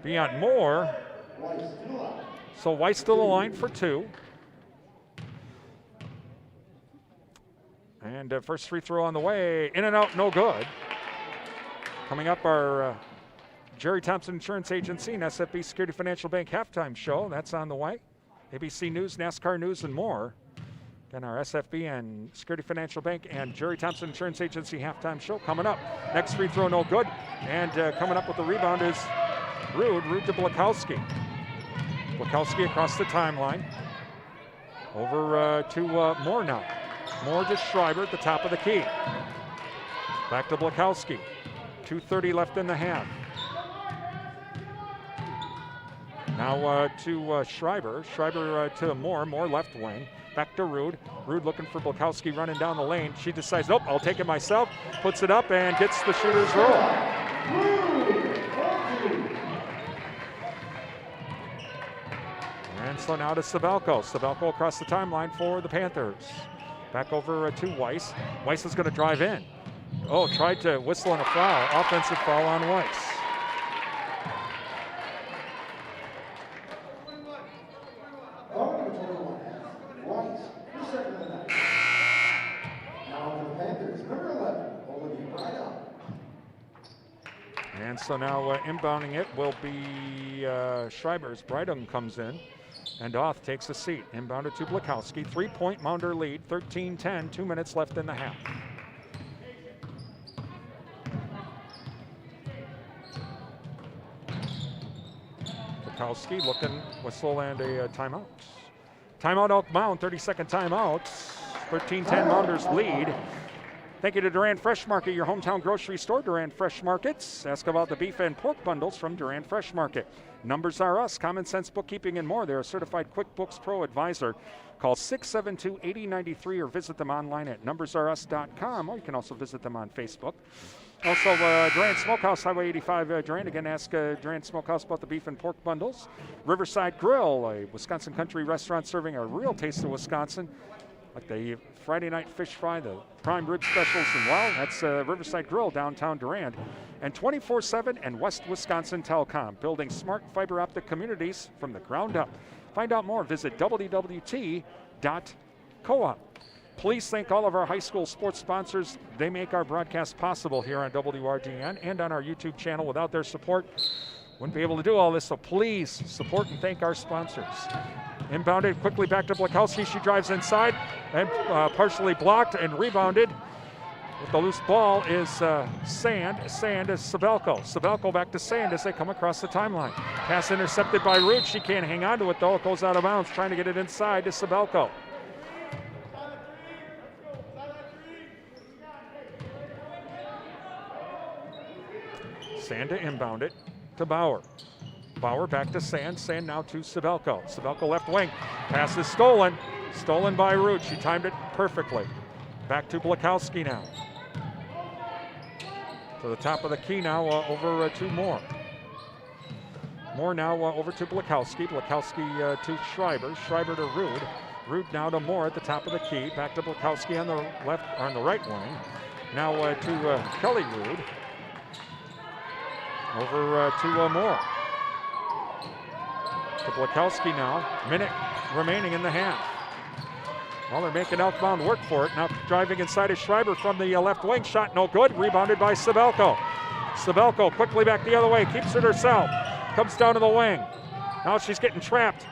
Beyond Moore. So Weiss still aligned for 2. And first free throw on the way. In and out, no good. Coming up, our Jerry Thompson Insurance Agency and SFB Security Financial Bank halftime show. That's on the way. ABC News, NASCAR News, and more. Again, our SFB and Security Financial Bank and Jerry Thompson Insurance Agency halftime show coming up. Next free throw, no good. And coming up with the rebound is Rude to Blakowski. Blakowski across the timeline. Over to Moore now. Moore to Schreiber at the top of the key. Back to Blakowski. 2:30 left in the half. Now to Schreiber. Schreiber to Moore. Moore left wing. Back to Rude. Rude looking for Blakowski running down the lane. She decides, nope, I'll take it myself. Puts it up and gets the shooter's roll. And so now to Sabelko. Sabelko across the timeline for the Panthers. Back over to Weiss. Weiss is going to drive in. Oh, tried to whistle on a foul. Offensive foul on Weiss. And so now inbounding it will be Schreiber's. Brydom comes in, and Oth takes a seat. Inbounded to Blakowski. 3-point Mounder lead, 13-10, 2 minutes left in the half. Blakowski looking, whistle and a timeout. Timeout Elk Mound, 30-second timeout. 13-10 Mounders lead. Thank you to Durand Fresh Market, your hometown grocery store. Durand Fresh Markets. Ask about the beef and pork bundles from Durand Fresh Market. Numbers are us, common sense bookkeeping and more. They're a certified QuickBooks Pro advisor. Call 672-8093 or visit them online at numbersareus.com, or you can also visit them on Facebook. Also, Durand Smokehouse, Highway 85 Durand. Again, ask Durand Smokehouse about the beef and pork bundles. Riverside Grill, a Wisconsin country restaurant serving a real taste of Wisconsin. Like the Friday night fish fry, the prime rib specials, and well, that's Riverside Grill, downtown Durand. And 24/7 and West Wisconsin Telecom, building smart fiber optic communities from the ground up. Find out more, visit www.coop. Please thank all of our high school sports sponsors. They make our broadcast possible here on WRDN and on our YouTube channel. Without their support, wouldn't be able to do all this, so please support and thank our sponsors. Inbounded quickly back to Blakowski. She drives inside and partially blocked and rebounded. With the loose ball is Sand. Sand is Sabelko. Sabelko back to Sand as they come across the timeline. Pass intercepted by Root. She can't hang on to it though. It goes out of bounds, trying to get it inside to Sabelko. Sand to inbound it to Bauer. Bauer back to Sand. Sand now to Sabelko. Sabelko left wing. Pass is stolen. Stolen by Root. She timed it perfectly. Back to Blakowski now. To the top of the key now, over to Moore. Moore now over to Blakowski. Blakowski to Schreiber. Schreiber to Rude. Rude now to Moore at the top of the key. Back to Blakowski on the left, or on the right wing. Now to Kelly Rude. Over to Moore. To Blakowski now. Minute remaining in the half. Well, they're making Elkbound work for it. Now driving inside is Schreiber from the left wing. Shot no good. Rebounded by Sabelko. Sabelko quickly back the other way. Keeps it herself. Comes down to the wing. Now she's getting trapped.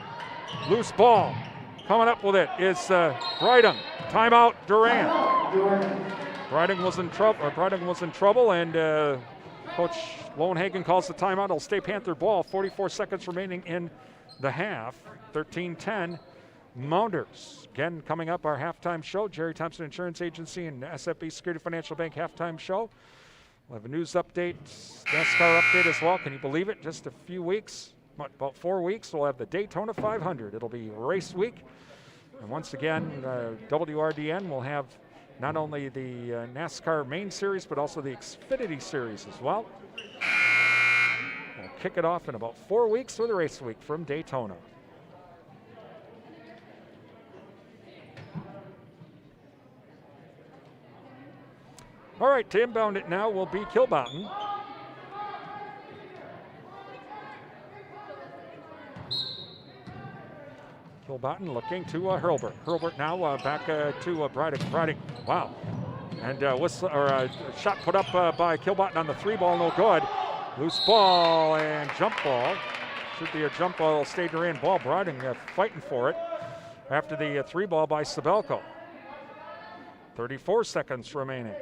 Loose ball. Coming up with it is Brydom. Timeout, Durand. Brydom was in trouble, and Coach Lowenhagen calls the timeout. It'll stay Panther ball. 44 seconds remaining in the half. 13-10. Mounders. Again, coming up, our halftime show. Jerry Thompson Insurance Agency and SFB Security Financial Bank halftime show. We'll have a news update, NASCAR update as well. Can you believe it? Just a few weeks, about 4 weeks, we'll have the Daytona 500. It'll be race week. And once again, WRDN will have not only the NASCAR main series, but also the Xfinity series as well. We'll kick it off in about 4 weeks with a race week from Daytona. All right, to inbound it now will be Kilbottom. Kilbottom looking to Hurlbert. Hurlbert now back to Brydick. Wow. And shot put up by Kilbottom on the three ball, no good. Loose ball and jump ball. Should be a jump ball. It'll stay Durand ball. Broding fighting for it after the 3 ball by Sabelko. 34 seconds remaining.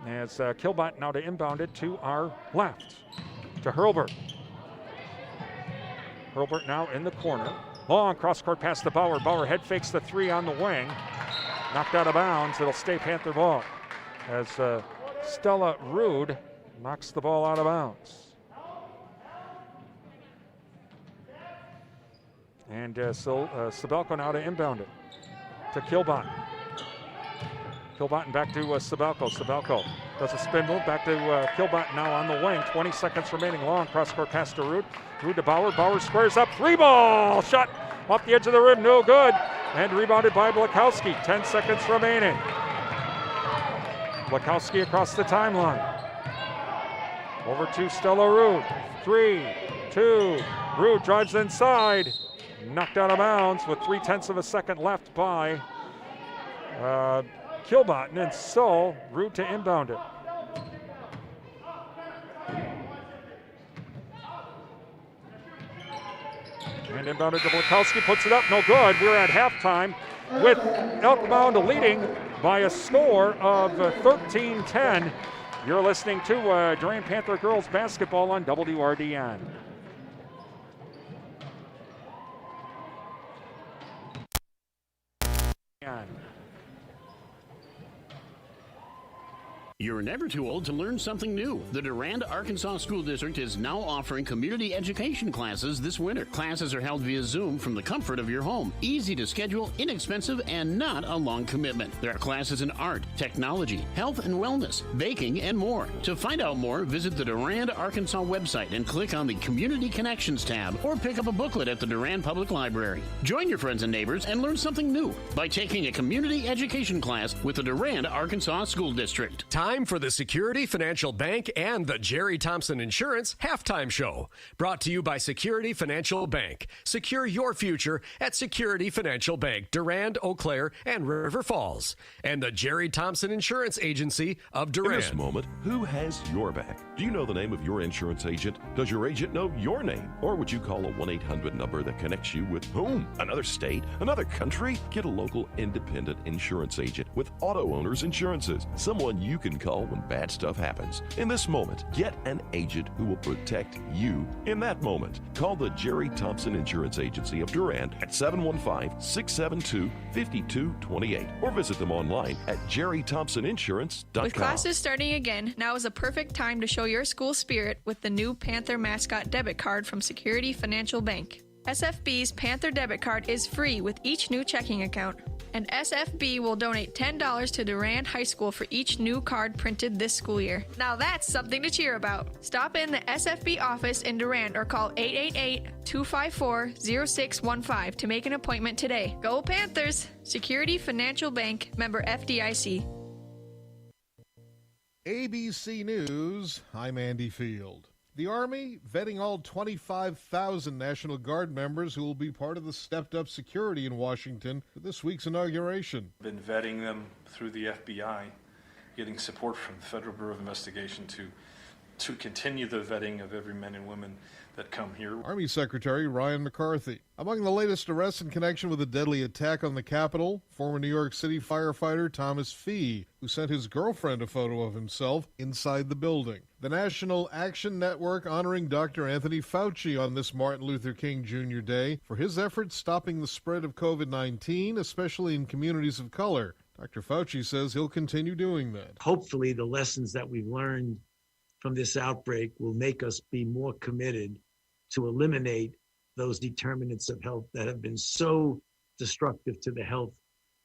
As Kilbot now to inbound it to our left. To Hurlburt. Hurlburt now in the corner. Long cross-court pass to Bauer. Bauer head fakes the 3 on the wing. Knocked out of bounds. It'll stay Panther ball. As Stella Rude knocks the ball out of bounds. And Sabelko now to inbound it to Kilbot. Kilbot and back to Sabelko. Sabelko does a spin move back to Kilbot now on the wing. 20 seconds remaining. Long cross-court pass to Rude. Rude to Bauer. Bauer squares up. 3 ball shot off the edge of the rim. No good. And rebounded by Blakowski. 10 seconds remaining. Blakowski across the timeline. Over to Stella Rude. 3, 2. Rude drives inside. Knocked out of bounds with 0.3 of a second left by Kilbot. And so Rude to inbound it. And inbounded to Blakowski, puts it up, no good. We're at halftime with Elk Mound leading by a score of 13-10. You're listening to Durand Panther girls basketball on WRDN. You're never too old to learn something new. The Durand, Arkansas School District is now offering community education classes this winter. Classes are held via Zoom from the comfort of your home. Easy to schedule, inexpensive, and not a long commitment. There are classes in art, technology, health and wellness, baking, and more. To find out more, visit the Durand, Arkansas website and click on the Community Connections tab or pick up a booklet at the Durand Public Library. Join your friends and neighbors and learn something new by taking a community education class with the Durand, Arkansas School District. Time for the Security Financial Bank and the Jerry Thompson Insurance Halftime Show. Brought to you by Security Financial Bank. Secure your future at Security Financial Bank, Durand, Eau Claire, and River Falls. And the Jerry Thompson Insurance Agency of Durand. In this moment, who has your back? Do you know the name of your insurance agent? Does your agent know your name? Or would you call a 1-800 number that connects you with whom? Another state? Another country? Get a local independent insurance agent with Auto Owners Insurances. Someone you can call when bad stuff happens. In this moment, get an agent who will protect you in that moment. Call the Jerry Thompson Insurance Agency of Durand at 715-672-5228 or visit them online at jerrythompsoninsurance.com. With classes starting again, now is a perfect time to show your school spirit with the new Panther mascot debit card from Security Financial Bank. SFB's Panther debit card is free with each new checking account, and SFB will donate $10 to Durand High School for each new card printed this school year. Now that's something to cheer about. Stop in the SFB office in Durand or call 888-254-0615 to make an appointment today. Go Panthers! Security Financial Bank, member FDIC. ABC News, I'm Andy Field. The Army vetting all 25,000 National Guard members who will be part of the stepped-up security in Washington for this week's inauguration. Been vetting them through the FBI, getting support from the Federal Bureau of Investigation to continue the vetting of every man and woman that come here. Army Secretary Ryan McCarthy. Among the latest arrests in connection with a deadly attack on the Capitol, former New York City firefighter Thomas Fee, who sent his girlfriend a photo of himself inside the building. The National Action Network honoring Dr. Anthony Fauci on this Martin Luther King Jr. Day for his efforts stopping the spread of COVID-19, especially in communities of color. Dr. Fauci says he'll continue doing that. Hopefully the lessons that we've learned from this outbreak will make us be more committed to eliminate those determinants of health that have been so destructive to the health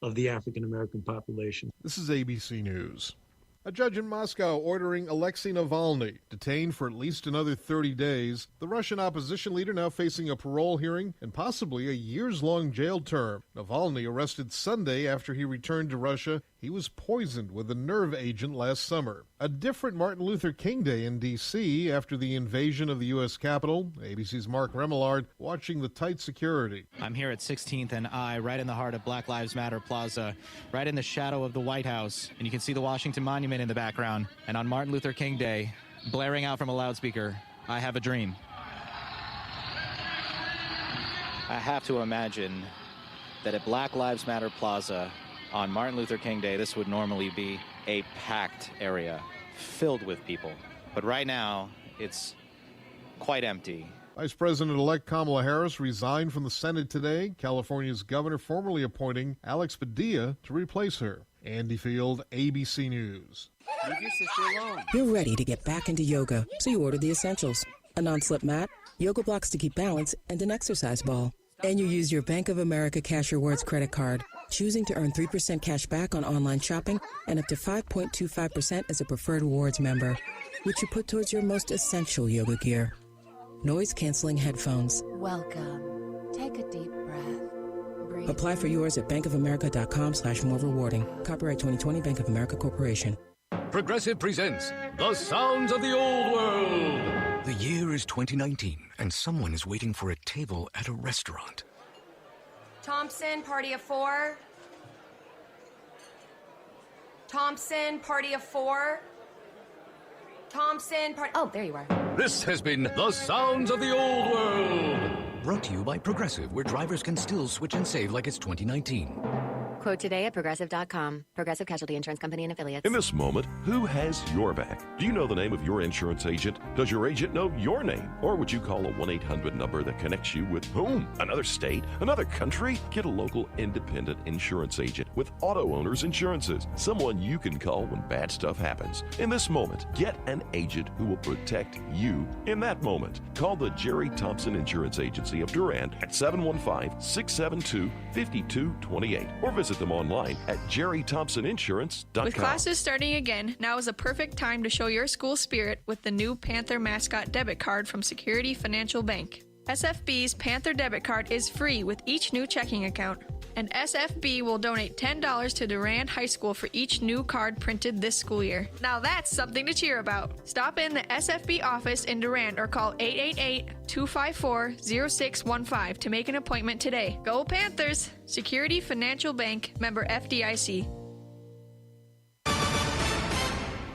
of the African American population. This is ABC News. A judge in Moscow ordering Alexei Navalny detained for at least another 30 days. The Russian opposition leader now facing a parole hearing and possibly a years-long jail term. Navalny arrested Sunday after he returned to Russia. He was poisoned with a nerve agent last summer. A different Martin Luther King Day in D.C. after the invasion of the U.S. Capitol. ABC's Mark Remillard watching the tight security. I'm here at 16th and I, right in the heart of Black Lives Matter Plaza, right in the shadow of the White House. And you can see the Washington Monument in the background. And on Martin Luther King Day, blaring out from a loudspeaker, I have a dream. I have to imagine that at Black Lives Matter Plaza on Martin Luther King Day, this would normally be a packed area filled with people. But right now, it's quite empty. Vice President-elect Kamala Harris resigned from the Senate today. California's governor formally appointing Alex Padilla to replace her. Andy Field, ABC News. Leave your sister alone. You're ready to get back into yoga, so you order the essentials. A non-slip mat, yoga blocks to keep balance, and an exercise ball. And you use your Bank of America Cash Rewards credit card, choosing to earn 3% cash back on online shopping and up to 5.25% as a preferred rewards member, which you put towards your most essential yoga gear. Noise-canceling headphones. Welcome. Take a deep breath. Breathe. Apply for yours at bankofamerica.com/more rewarding. Copyright 2020 Bank of America Corporation. Progressive presents The Sounds of the Old World. The year is 2019, and someone is waiting for a table at a restaurant. Thompson, party of 4. Thompson, party of 4. Thompson, party... Oh, there you are. This has been The Sounds of the Old World. Brought to you by Progressive, where drivers can still switch and save like it's 2019. Quote today at Progressive.com. Progressive Casualty Insurance Company and Affiliates. In this moment, who has your back? Do you know the name of your insurance agent? Does your agent know your name? Or would you call a 1-800 number that connects you with whom? Another state? Another country? Get a local independent insurance agent with Auto Owners Insurances. Someone you can call when bad stuff happens. In this moment, get an agent who will protect you in that moment. Call the Jerry Thompson Insurance Agency of Durand at 715-672-5228 or visit them online at jerrythompsoninsurance.com. With classes starting again, now is a perfect time to show your school spirit with the new Panther mascot debit card from Security Financial Bank. SFB's Panther debit card is free with each new checking account, and SFB will donate $10 to Durand High School for each new card printed this school year. Now that's something to cheer about. Stop in the SFB office in Durand or call 888-254-0615 to make an appointment today. Go Panthers! Security Financial Bank, member FDIC.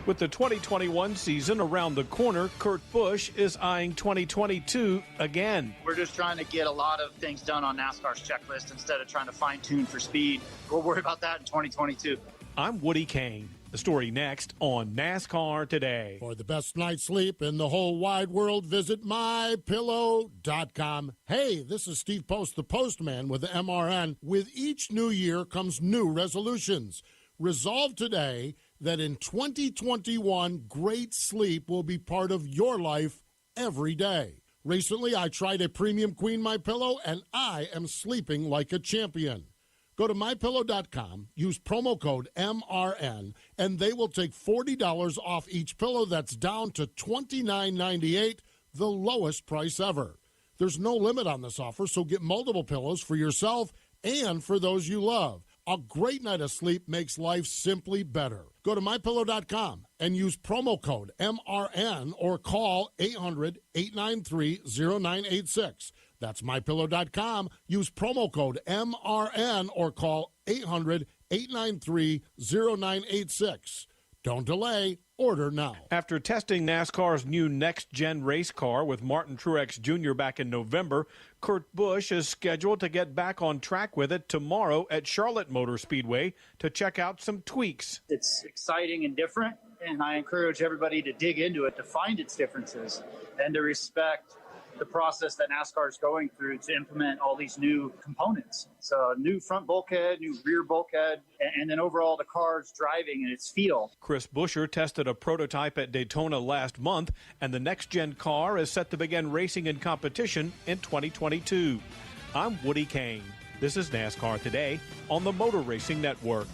With the 2021 season around the corner, Kurt Busch is eyeing 2022 again. We're just trying to get a lot of things done on NASCAR's checklist instead of trying to fine-tune for speed. We'll worry about that in 2022. I'm Woody Kane. The story next on NASCAR Today. For the best night's sleep in the whole wide world, visit MyPillow.com. Hey, this is Steve Post, the postman with the MRN. With each new year comes new resolutions. Resolve today that in 2021, great sleep will be part of your life every day. Recently, I tried a premium Queen MyPillow, and I am sleeping like a champion. Go to MyPillow.com, use promo code MRN, and they will take $40 off each pillow. That's down to $29.98, the lowest price ever. There's no limit on this offer, so get multiple pillows for yourself and for those you love. A great night of sleep makes life simply better. Go to MyPillow.com and use promo code MRN or call 800-893-0986. That's MyPillow.com. Use promo code MRN or call 800-893-0986. Don't delay. Order now. After testing NASCAR's new next-gen race car with Martin Truex Jr. back in November, Kurt Busch is scheduled to get back on track with it tomorrow at Charlotte Motor Speedway to check out some tweaks. It's exciting and different, and I encourage everybody to dig into it to find its differences and to respect the process that NASCAR is going through to implement all these new components. So new front bulkhead, new rear bulkhead, and then overall the car's driving and its feel. Chris Buescher tested a prototype at Daytona last month, and the next-gen car is set to begin racing in competition in 2022. I'm Woody Kane. This is NASCAR Today on the Motor Racing Network.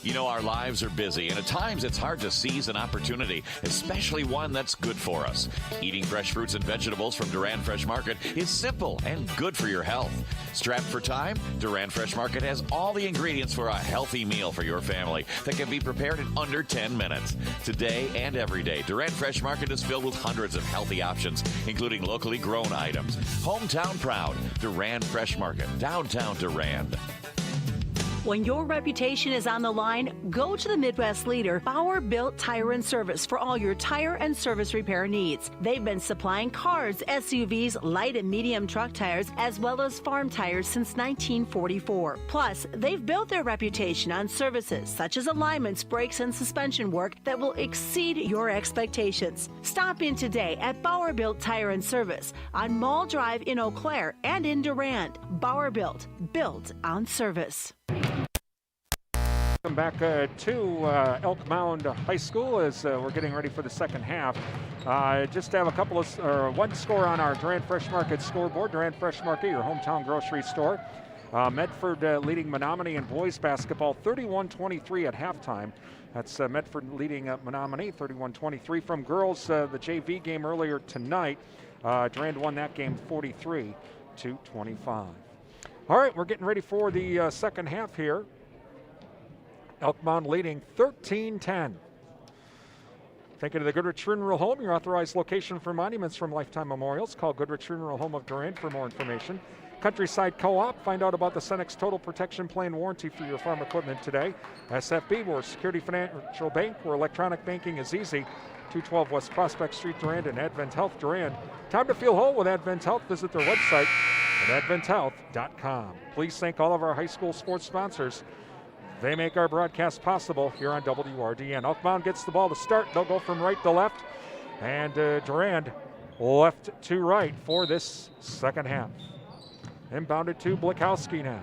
You know, our lives are busy, and at times it's hard to seize an opportunity, especially one that's good for us. Eating fresh fruits and vegetables from Durand Fresh Market is simple and good for your health. Strapped for time? Durand Fresh Market has all the ingredients for a healthy meal for your family that can be prepared in under 10 minutes. Today and every day, Durand Fresh Market is filled with hundreds of healthy options, including locally grown items. Hometown proud, Durand Fresh Market, downtown Durand. When your reputation is on the line, go to the Midwest leader, Bauer Built Tire and Service, for all your tire and service repair needs. They've been supplying cars, SUVs, light and medium truck tires, as well as farm tires since 1944. Plus, they've built their reputation on services such as alignments, brakes, and suspension work that will exceed your expectations. Stop in today at Bauer Built Tire and Service on Mall Drive in Eau Claire and in Durand. Bauer Built on service. Welcome back to Elk Mound High School as we're getting ready for the second half. Just to have a couple of one score on our Durand Fresh Market scoreboard. Durand Fresh Market, your hometown grocery store. Medford leading Menominee in boys basketball 31-23 at halftime. That's Medford leading Menominee 31-23. From girls, the JV game earlier tonight, Durand won that game 43-25. All right, we're getting ready for the second half here. Elk Mound leading 13-10. Thinking of the Goodrich Funeral Home, your authorized location for monuments from Lifetime Memorials. Call Goodrich Funeral Home of Durand for more information. Countryside Co-op, find out about the Cenex Total Protection Plan warranty for your farm equipment today. SFB, we're a Security Financial Bank where electronic banking is easy. 212 West Prospect Street, Durand, and Advent Health Durand. Time to feel whole with Advent Health. Visit their website at adventhealth.com. Please thank all of our high school sports sponsors. They make our broadcast possible here on WRDN. Elk Mound gets the ball to start. They'll go from right to left. And Durand left to right for this second half. Inbounded to Blikowski now.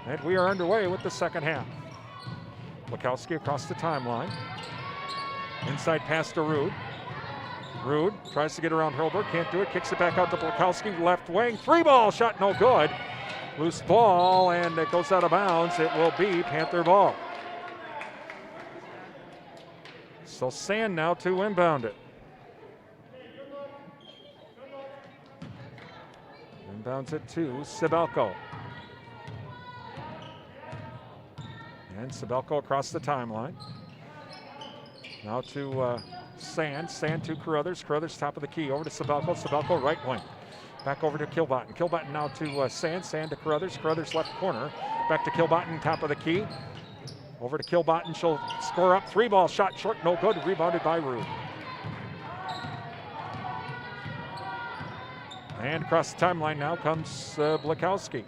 And we are underway with the second half. Blikowski across the timeline. Inside pass to Rude. Rude tries to get around Hurlbert, can't do it. Kicks it back out to Blikowski, left wing. 3-ball shot, no good. Loose ball, and it goes out of bounds. It will be Panther ball. So Sand now to inbound it. Inbounds it to Sibelko. And Sibelko across the timeline. Now to Sand. Sand to Carruthers. Carruthers top of the key. Over to Sibelko. Sibelko right wing. Back over to Kilbottom. Kilbottom now to Sand. Sand to Carruthers. Carruthers left corner. Back to Kilbottom, top of the key. Over to Kilbottom. She'll score up. 3-ball shot short. No good. Rebounded by Rude. And across the timeline now comes Blikowski.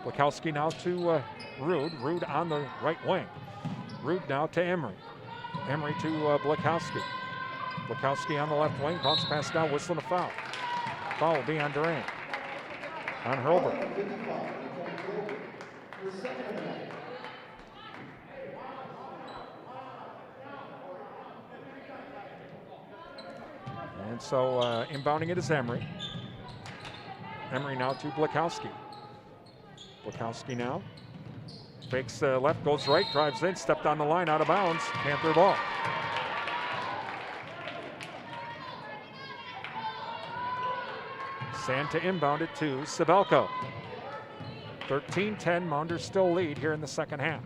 Blikowski now to Rude. Rude on the right wing. Rude now to Emery. Emery to Blikowski. Blikowski on the left wing. Bounce pass down. Whistling a foul. Foul will be on Durand. On Hurlbert. And so inbounding it is Emery. Emery now to Blikowski. Blikowski now. Fakes left, goes right, drives in, stepped on the line, out of bounds. Panther ball. Sand to inbound it to Sibelko. 13-10, Mounders still lead here in the second half.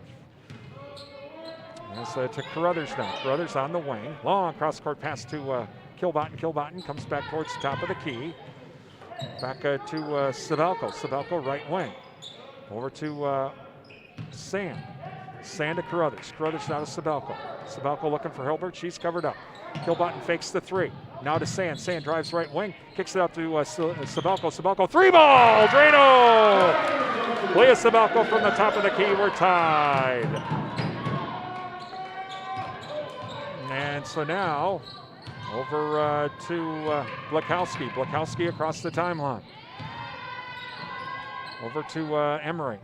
As to Carruthers now. Carruthers on the wing. Long cross-court pass to Kilbottom. Kilbottom comes back towards the top of the key. Back to Sibelko. Sibelko right wing. Over to Sand. Sand to Carruthers. Carruthers now to Sibelko. Sibelko looking for Hilbert. She's covered up. Kilbottom fakes the 3. Now to Sand. Sand drives right wing. Kicks it out to Sibelko. Sibelko 3-ball. Drano! Leah Sibelko from the top of the key. We're tied. And so now over to Blikowski. Blikowski across the timeline. Over to Emery.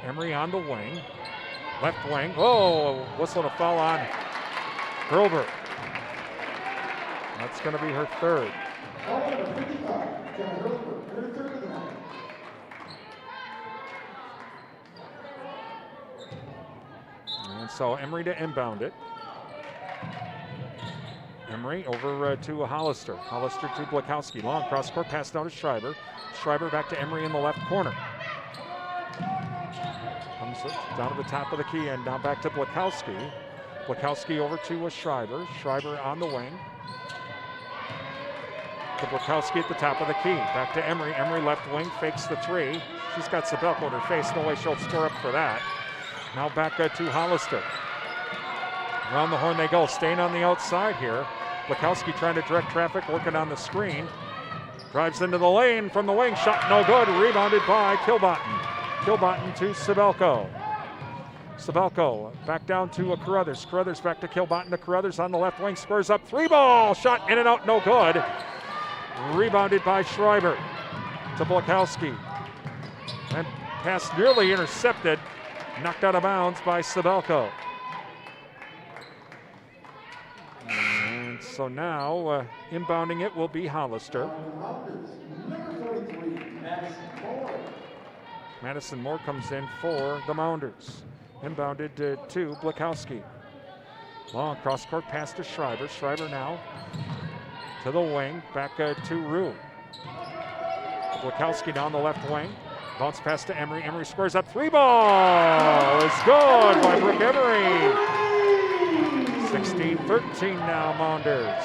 Emery on the wing. Left wing. Oh, whistling a foul on Hurlbert. That's going to be her third. And so Emery to inbound it. Emery over to Hollister. Hollister to Blikowski. Long cross-court pass down to Schreiber. Schreiber back to Emery in the left corner. Comes down to the top of the key and now back to Blikowski. Blikowski over to Schreiber. Schreiber on the wing. to Blakowski at the top of the key. Back to Emery. Emery left wing, fakes the three. She's got Sabelko in her face. No way she'll score up for that. Now back to Hollister. Around the horn they go. Staying on the outside here. Blakowski trying to direct traffic, working on the screen. Drives into the lane from the wing. Shot no good. Rebounded by Kilbottom. Kilbottom to Sabelko. Sabelko back down to Carruthers. Carruthers back to Kilbottom to Carruthers on the left wing. Squares up. Three ball. Shot in and out. No good. Rebounded by Schreiber to Blakowski. And pass nearly intercepted. Knocked out of bounds by Sabelko. And so now inbounding it will be Hollister. Madison Moore comes in for the Mounders. Inbounded to Blakowski. Long cross-court pass to Schreiber. Schreiber now to the wing. Back to Rue. Blakowski down the left wing. Bounce pass to Emery. Emery squares up. Three ball is good by Brooke Emery. 16-13 now, Mounders.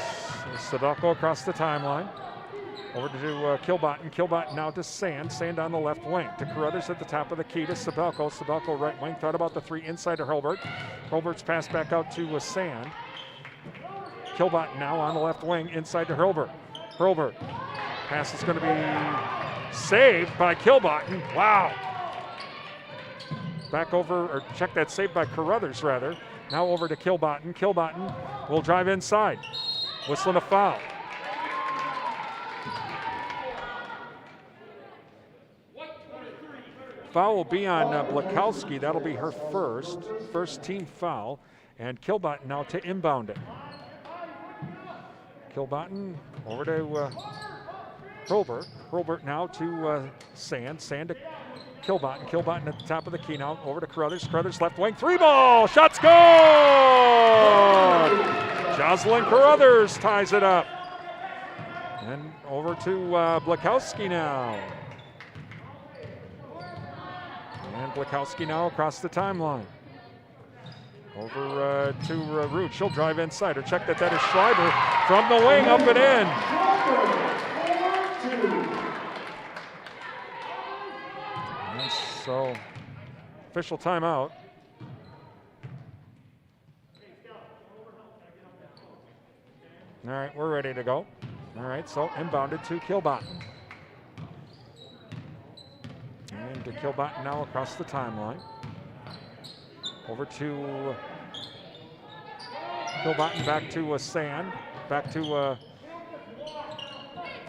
Sabelko across the timeline. Over to Kilbottom. Kilbottom now to Sand. Sand on the left wing. To Carruthers at the top of the key to Sabelko. Sabelko right wing. Thought about the three inside to Hurlburt. Hurlburt's pass back out to Sand. Kilbottom now on the left wing. Inside to Hurlburt. Hurlburt. Pass is going to be saved by Kilbottom. Wow. Back over, or check that save by Carruthers rather. Now over to Kilbottom. Kilbottom will drive inside. Whistling a foul. Foul will be on Blakowski. That'll be her first team foul. And Kilbottom now to inbound it. Kilbottom over to Hurlburt. Hurlburt now to Sand. Sand to Kilbottom. Kilbottom at the top of the key now. Over to Carruthers. Carruthers left wing. Three ball. Shot's good! Jocelyn Carruthers ties it up. And over to Blakowski now. And Blakowski now across the timeline. Over to Root. She'll drive inside. Or check that is Schreiber from the wing up and in. And so, official timeout. All right, we're ready to go. All right, so inbounded to Kilbottom. And to Kilbottom now across the timeline. Over to Kilbottom, back to Sand. Back to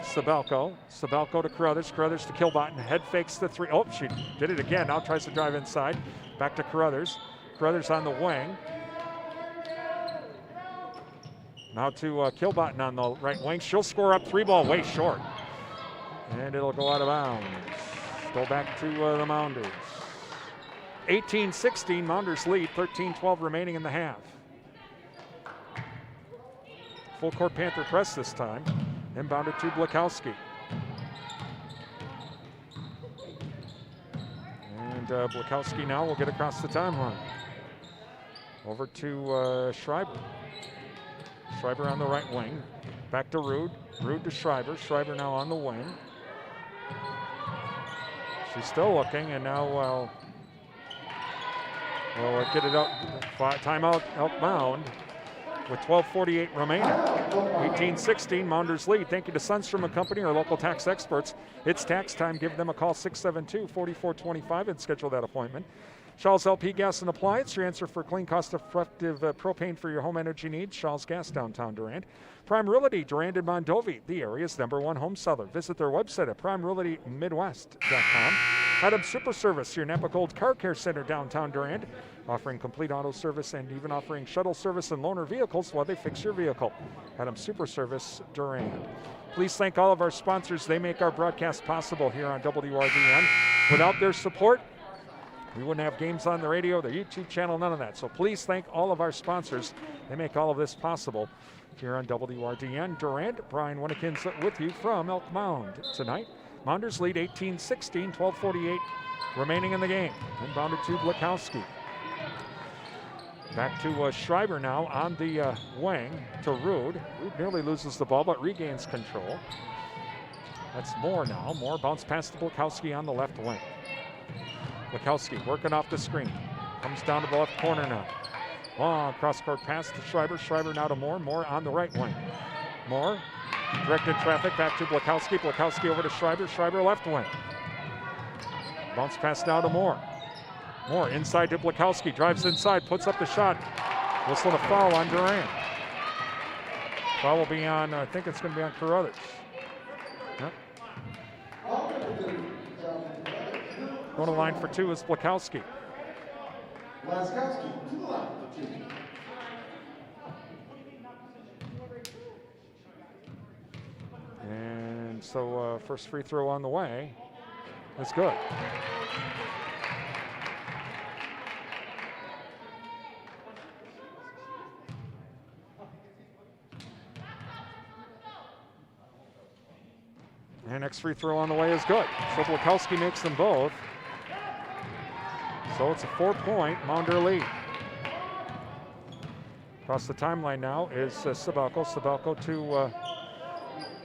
Sabelko. Sabelko to Carruthers. Carruthers to Kilbottom. Head fakes the three. Oh, she did it again. Now tries to drive inside. Back to Carruthers. Carruthers on the wing. Now to Kilbottom on the right wing. She'll score up. Three ball way short. And it'll go out of bounds. Go back to the Mounders. 18-16, Mounders lead. 13-12 remaining in the half. Full court Panther press this time. Inbounded to Blakowski. And Blakowski now will get across the timeline. Over to Schreiber. Schreiber on the right wing. Back to Rude. Rude to Schreiber. Schreiber now on the wing. She's still looking, and now we'll get it up. Timeout, Elk Mound, with 12:48 remaining. 18-16, Mounders lead. Thank you to Sundstrom & Company, our local tax experts. It's tax time. Give them a call, 672-4425, and schedule that appointment. Shaw's LP Gas and Appliance, your answer for clean, cost-effective propane for your home energy needs. Shaw's Gas, downtown Durand. Prime Realty, Durand and Mondovi, the area's #1 home seller. Visit their website at primerealitymidwest.com. Adams Super Service, your Napa Gold Car Care Center, downtown Durand, offering complete auto service and even offering shuttle service and loaner vehicles while they fix your vehicle. Adams Super Service, Durand. Please thank all of our sponsors. They make our broadcast possible here on WRDN. Without their support, we wouldn't have games on the radio, the YouTube channel, none of that. So please thank all of our sponsors. They make all of this possible here on WRDN. Durand, Brian Winnikins with you from Elk Mound tonight. Mounders lead 18-16, 12:48 remaining in the game. Inbounded to Blakowski. Back to Schreiber now on the wing to Rude. Rude nearly loses the ball but regains control. That's Moore now. Moore bounce pass to Blakowski on the left wing. Blakowski working off the screen. Comes down to the left corner now. Long cross-court pass to Schreiber. Schreiber now to Moore. Moore on the right wing. Moore directed traffic back to Blakowski. Blakowski over to Schreiber. Schreiber left wing. Bounce pass now to Moore. Moore inside to Blakowski. Drives inside. Puts up the shot. Whistling a foul on Durand. Foul will be on, I think it's going to be on Carruthers. Yep. Going to line for two is Blakowski. Laskowski to the line for 2. And so first free throw on the way. That's good. And next free throw on the way is good. So Blakowski makes them both. So it's a 4-point Mounder lead. Across the timeline now is Sabelko. Sabelko to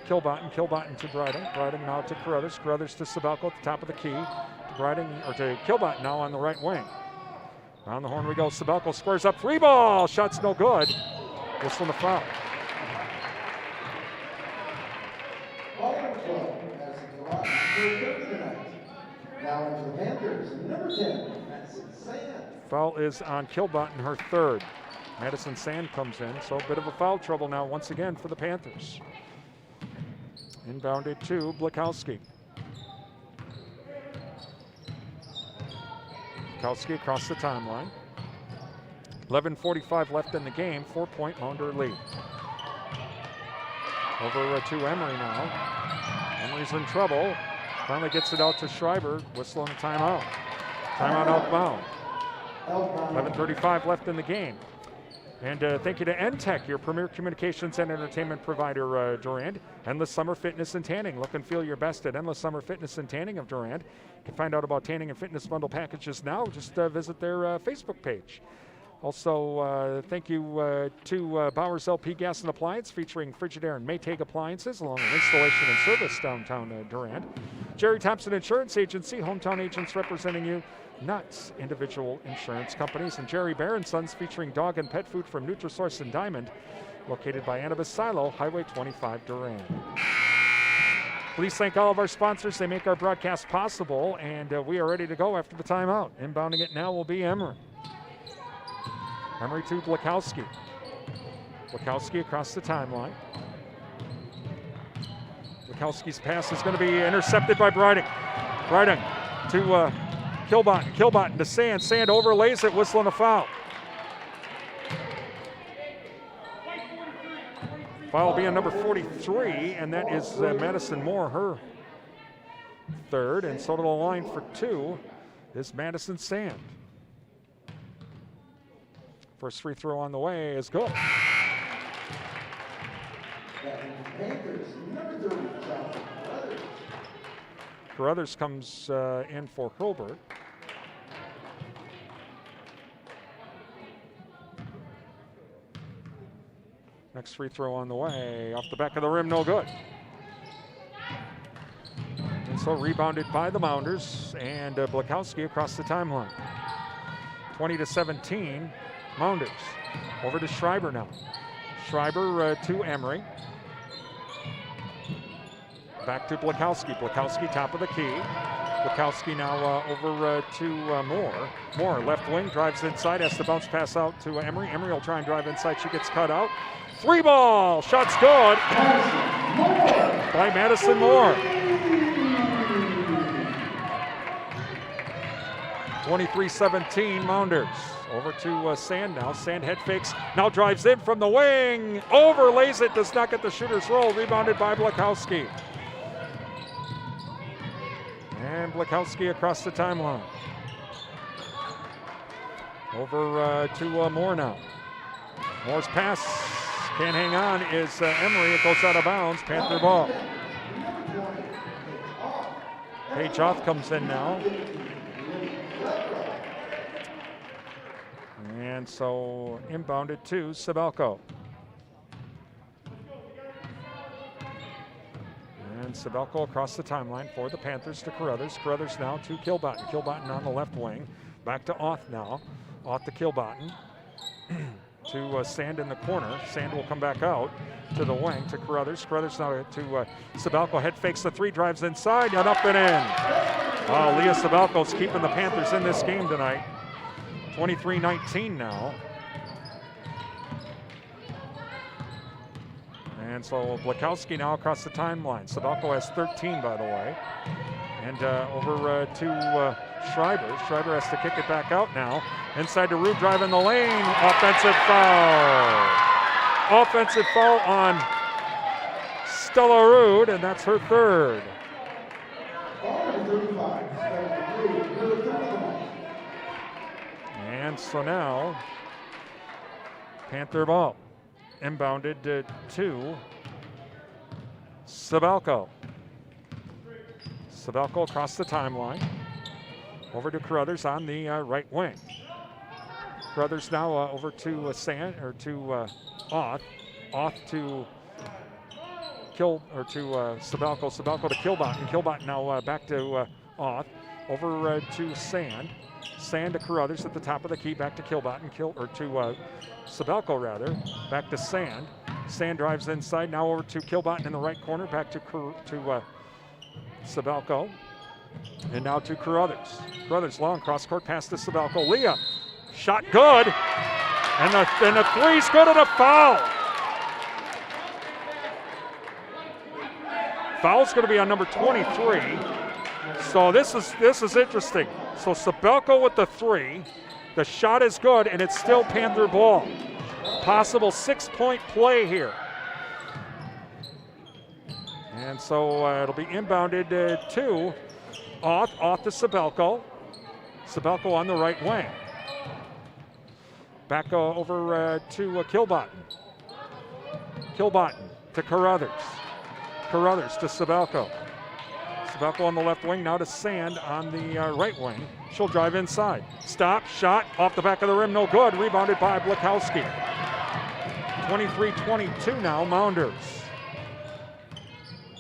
Kilbottom. Kilbottom to Briding. Briding now to Carruthers. Carruthers to Sabelko at the top of the key. To Briding, or to Kilbottom now on the right wing. Around the horn we go. Sabelko squares up. 3 ball. Shot's no good. Whistling the foul. Now into the Panthers, number 10, Madison Sand. Foul is on Kilbottom, her third. Madison Sand comes in, so a bit of a foul trouble now once again for the Panthers. Inbounded to Blakowski. Blakowski across the timeline. 11:45 left in the game, 4-point Mounder lead. Over to Emery now. Emery's in trouble. Finally gets it out to Schreiber, whistling a timeout. Timeout Elk Mound. 11:35 left in the game. And thank you to NTech, your premier communications and entertainment provider, Durand. Endless Summer Fitness and Tanning. Look and feel your best at Endless Summer Fitness and Tanning of Durand. You can find out about tanning and fitness bundle packages now. Just visit their Facebook page. Also, thank you to Bowers LP Gas and Appliance, featuring Frigidaire and Maytag appliances, along with installation and service downtown Durand. Jerry Thompson Insurance Agency, hometown agents representing you, not individual insurance companies. And Jerry Bear & Sons, featuring dog and pet food from Nutrisource and Diamond, located by Annabis Silo, Highway 25, Durand. Please thank all of our sponsors. They make our broadcast possible, and we are ready to go after the timeout. Inbounding it now will be Emery. Emery to Blakowski. Blakowski across the timeline. Blakowski's pass is going to be intercepted by Briding. Briding to Kilbottom. Kilbottom to Sand. Sand overlays it, whistling a foul. Foul will be on number 43, and that is Madison Moore, her third. And so to the line for 2 is Madison Sand. First free throw on the way is good. Carruthers comes in for Hurlburt. Next free throw on the way, off the back of the rim, no good. And so rebounded by the Mounders, and Blakowski across the timeline. 20-17. Mounders. Over to Schreiber now. Schreiber to Emery. Back to Blakowski. Blakowski top of the key. Blakowski now over to Moore. Moore left wing, drives inside, has to bounce pass out to Emery. Emery will try and drive inside. She gets cut out. 3 ball. Shot's good by Madison Moore. 23-17 Mounders. Over to Sand now. Sand head fakes. Now drives in from the wing. Overlays it. Does not get the shooter's roll. Rebounded by Blakowski. And Blakowski across the timeline. Over to Moore now. Moore's pass can't hang on is Emery. It goes out of bounds. Panther ball. Paige Oth comes in now. And so inbounded to Sabelko. And Sabelko across the timeline for the Panthers to Carruthers. Carruthers now to Kilbottom. Kilbottom on the left wing. Back to Auth now. Auth to Kilbottom. To Sand in the corner. Sand will come back out to the wing to Carruthers. Carruthers now to Sabelko. Head fakes the three, drives inside, and up and in. Leah Sabelko's keeping the Panthers in this game tonight. 23-19 now. And so Blakowski now across the timeline. Sabelko has 13, by the way. And over to Schreiber. Schreiber has to kick it back out now. Inside to Rude, driving the lane. Offensive foul. Offensive foul on Stella Rude, and that's her third. And so now, Panther ball. Inbounded to Sabelko. Sabelko across the timeline. Over to Carruthers on the right wing. Carruthers now over to Auth. Auth to Sabelko. Sabelko to Kilbottom. Kilbottom now back to Auth. Over to Sand. Sand to Carruthers at the top of the key. Back to Kilbottom. To Sabelko rather. Back to Sand. Sand drives inside. Now over to Kilbottom in the right corner. Back to Sabelko. And now to Carruthers. Carruthers long cross court pass to Sabelko. Leah, shot good. And the three's good and a foul. Foul's going to be on number 23. So this is interesting. So Sabelko with the three. The shot is good, and it's still Panther ball. Possible 6-point play here. And so it'll be inbounded to Auth to Sabelko. Sabelko on the right wing. Back over to Kilbottom. Kilbottom to Carruthers. Carruthers to Sabelko. Sabelko on the left wing, now to Sand on the right wing. She'll drive inside. Stop, shot, off the back of the rim, no good. Rebounded by Blakowski. 23-22 now, Mounders.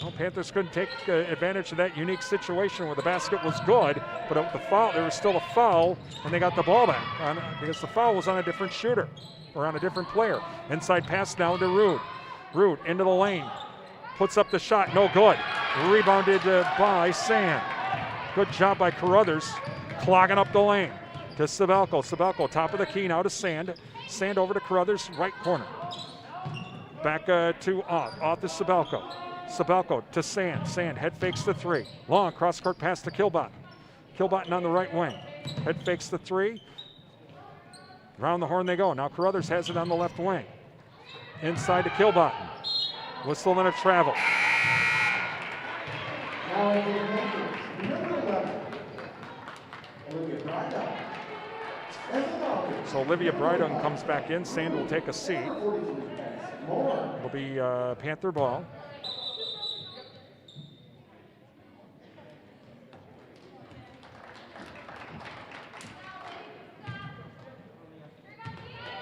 Well, Panthers couldn't take advantage of that unique situation where the basket was good, but the foul, there was still a foul, and they got the ball back because the foul was on a different shooter or on a different player. Inside pass now to Rude. Rude into the lane. Puts up the shot, no good. Rebounded by Sand. Good job by Carruthers, clogging up the lane to Sabelko. Sabelko, top of the key now to Sand. Sand over to Carruthers, right corner. Back to Auth. Auth to Sabelko. Sabelko to Sand. Sand head fakes the three. Long cross court pass to Kilbottom. Kilbottom on the right wing. Head fakes the three. Around the horn they go. Now Carruthers has it on the left wing. Inside to Kilbottom. Whistle and a travel. So Olivia Brydon comes back in. Sand will take a seat. It'll be Panther ball.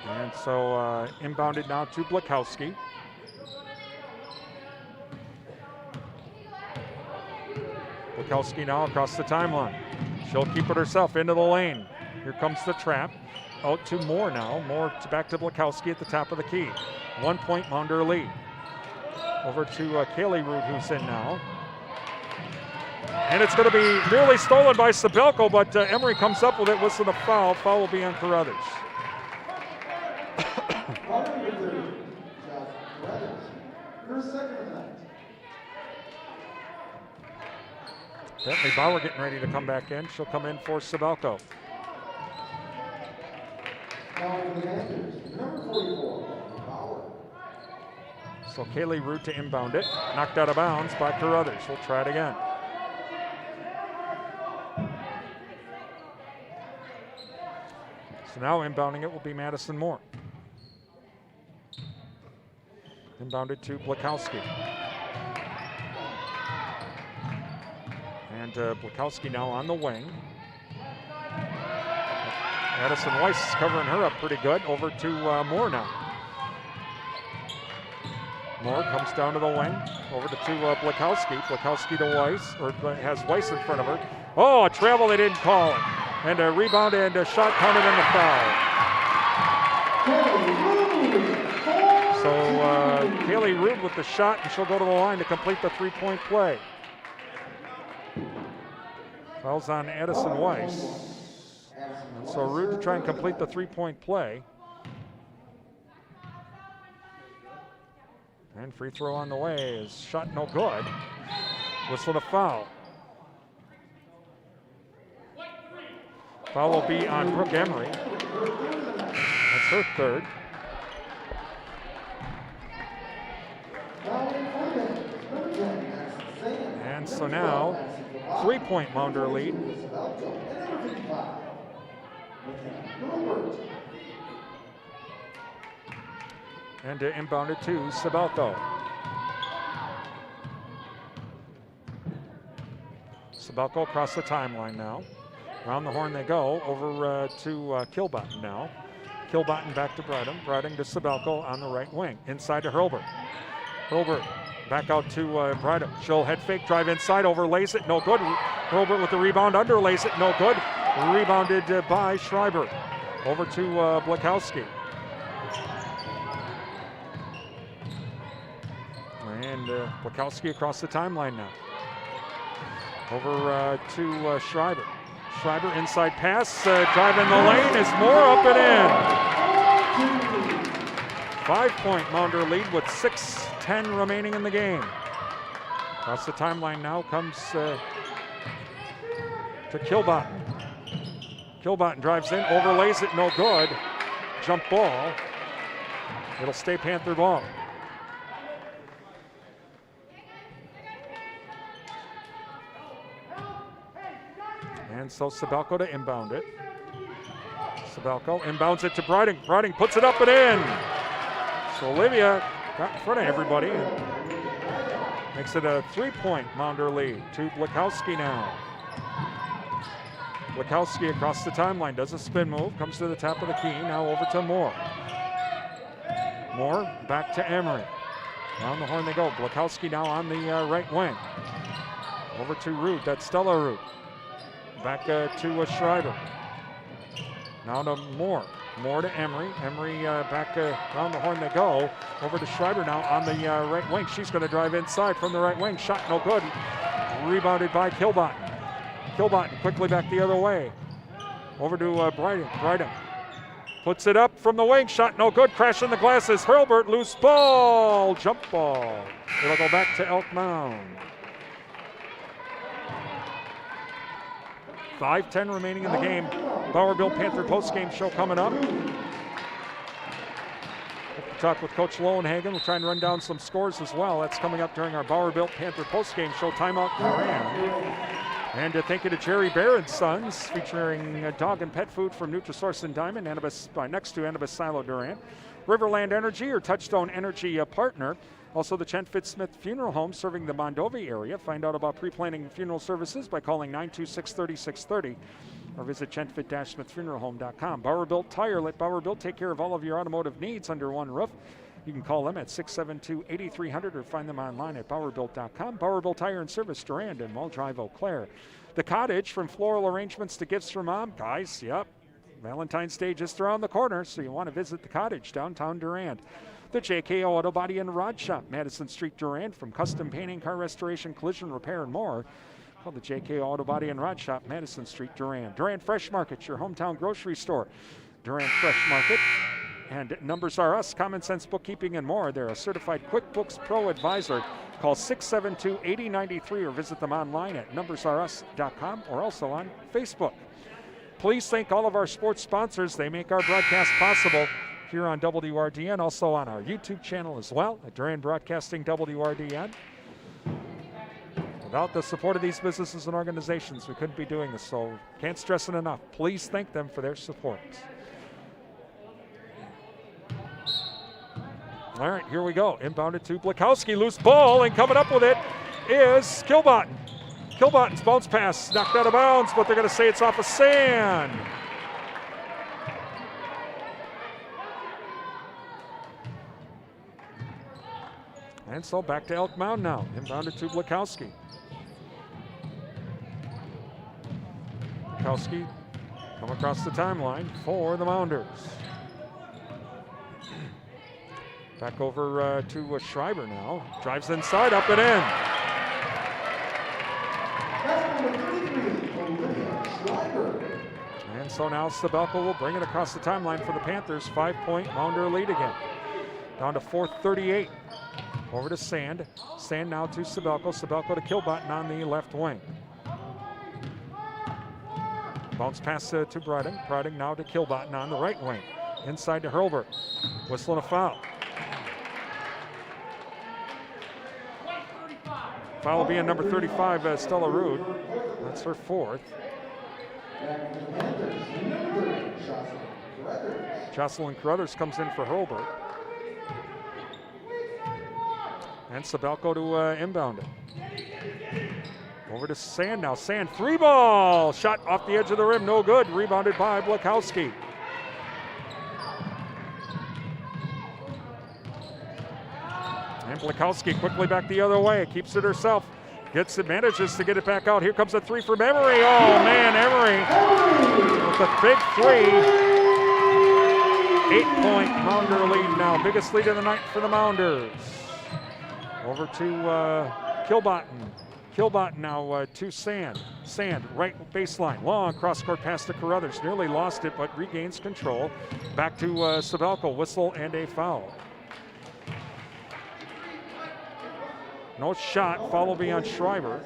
And so inbounded now to Blakowski. Blakowski now across the timeline. She'll keep it herself into the lane. Here comes the trap. Out to Moore now. Moore back to Blakowski at the top of the key. 1 point Mounder lead. Over to Kaylee Rude, who's in now. And it's going to be nearly stolen by Sabelko, but Emery comes up with it, whistling a foul. Foul will be on Carruthers. Bentley Bauer getting ready to come back in. She'll come in for Sabelko. So Kaylee Root to inbound it. Knocked out of bounds by Carruthers. We'll try it again. So now inbounding it will be Madison Moore. Inbounded to Blakowski. And Blakowski now on the wing. Madison Weiss is covering her up pretty good. Over to Moore now. Moore comes down to the wing, over to Blakowski. Blakowski to Weiss, or has Weiss in front of her. Oh, a travel, they didn't call it. And a rebound and a shot counted in the foul. So Kaylee Rude with the shot, and she'll go to the line to complete the three-point play. Fouls on Addison Weiss. And so Rude to try and complete the three-point play. And free throw on the way is shot no good. Whistle to foul. Foul will be on Brooke Emery. That's her third. And so now, 3-point Mounder lead. And to inbound it to Sabelco. Sabelco across the timeline now. Around the horn they go, over to Kilbottom now. Kilbottom back to Broding. Broding to Sabelco on the right wing. Inside to Hurlburt. Hurlburt back out to Broding. She'll head fake, drive inside, overlays it, no good. Hurlburt with the rebound, underlays it, no good. Rebounded by Schreiber. Over to Blakowski. And Blakowski across the timeline now. Over to Schreiber. Schreiber inside pass, driving the lane is Moore up and in. 5-point Mounder lead with 6:10 remaining in the game. Across the timeline now comes to Kilbottom. Kilbottom drives in, overlays it, no good. Jump ball. It'll stay Panther ball. And so Sabelco to inbound it. Sabelco inbounds it to Broding. Broding puts it up and in. So Olivia got in front of everybody and makes it a 3-point Mounder lead to Blakowski now. Blakowski across the timeline, does a spin move, comes to the top of the key, now over to Moore. Moore back to Emery. Down the horn they go. Blakowski now on the right wing. Over to Rude, that's Stella Rude. Back to Schreiber. Now to Moore. Moore to Emery. Emery back around the horn they go. Over to Schreiber now on the right wing. She's going to drive inside from the right wing. Shot no good. Rebounded by Kilbottom. Kilbottom quickly back the other way. Over to Broding. Broding puts it up from the wing. Shot no good. Crashing the glasses. Hurlburt, loose ball. Jump ball. It'll go back to Elk Mound. 5:10 remaining in the game. Bowerville Panther postgame show coming up. We'll talk with Coach Lowenhagen. We'll try and run down some scores as well. That's coming up during our Bowerville Panther postgame show. Timeout Durand. And thank you to Jerry Bear and Sons, featuring dog and pet food from Nutrisource and Diamond, next to Annabis Silo Durand. Riverland Energy, your Touchstone Energy partner. Also, the Chen Fitzsmith Funeral Home serving the Mondovi area. Find out about pre-planning funeral services by calling 926-3630 or visit chenfit-smithfuneralhome.com. Bowerbuilt Tire. Let Bowerbuilt take care of all of your automotive needs under one roof. You can call them at 672-8300 or find them online at bowerbuilt.com. Bowerbuilt Tire and Service, Durand and Wall Drive, Eau Claire. The Cottage, from floral arrangements to gifts for mom. Guys, yep, Valentine's Day just around the corner, so you want to visit the Cottage, downtown Durand. The JK Auto Body and Rod Shop, Madison Street, Durand. From custom painting, car restoration, collision repair, and more. Call the JK Auto Body and Rod Shop, Madison Street, Durand. Durand Fresh Market, your hometown grocery store. Durand Fresh Market. And Numbers R Us, Common Sense Bookkeeping, and more. They're a certified QuickBooks Pro advisor. Call 672-8093 or visit them online at numbersrus.com or also on Facebook. Please thank all of our sports sponsors. They make our broadcast possible here on WRDN, also on our YouTube channel as well at Durand Broadcasting WRDN. Without the support of these businesses and organizations, we couldn't be doing this, so can't stress it enough. Please thank them for their support. All right, here we go. Inbounded to Blakowski, loose ball, and coming up with it is Kilbottom. Kilbottom's bounce pass knocked out of bounds, but they're going to say it's off of sand. And so back to Elk Mound now. Inbounded to Blakowski. Blakowski come across the timeline for the Mounders. Back over to Schreiber now. Drives inside, up and in. And so now Sabelko will bring it across the timeline for the Panthers. 5-point Mounder lead again. Down to 4:38. Over to Sand. Sand now to Sabelko. Sabelko to Kilbotton on the left wing. Bounce pass to Broding. Broding now to Kilbotton on the right wing. Inside to Hurlburt. Whistle and a foul. Foul will be on number 35, Stella Rude. That's her fourth. Jocelyn Carruthers comes in for Hurlburt. And Sabelko to inbound it. Over to Sand now. Sand, 3-ball. Shot off the edge of the rim, no good. Rebounded by Blakowski. And Blakowski quickly back the other way. Keeps it herself. Gets it, manages to get it back out. Here comes a three from Emery. Oh man, Emery with a big three. 8-point Mounder lead now. Biggest lead of the night for the Mounders. Over to Kilbotton. Kilbotton now to Sand. Sand, right baseline. Long cross-court pass to Carruthers. Nearly lost it, but regains control. Back to Sabelko. Whistle and a foul. No shot. Foul will be on Schreiber.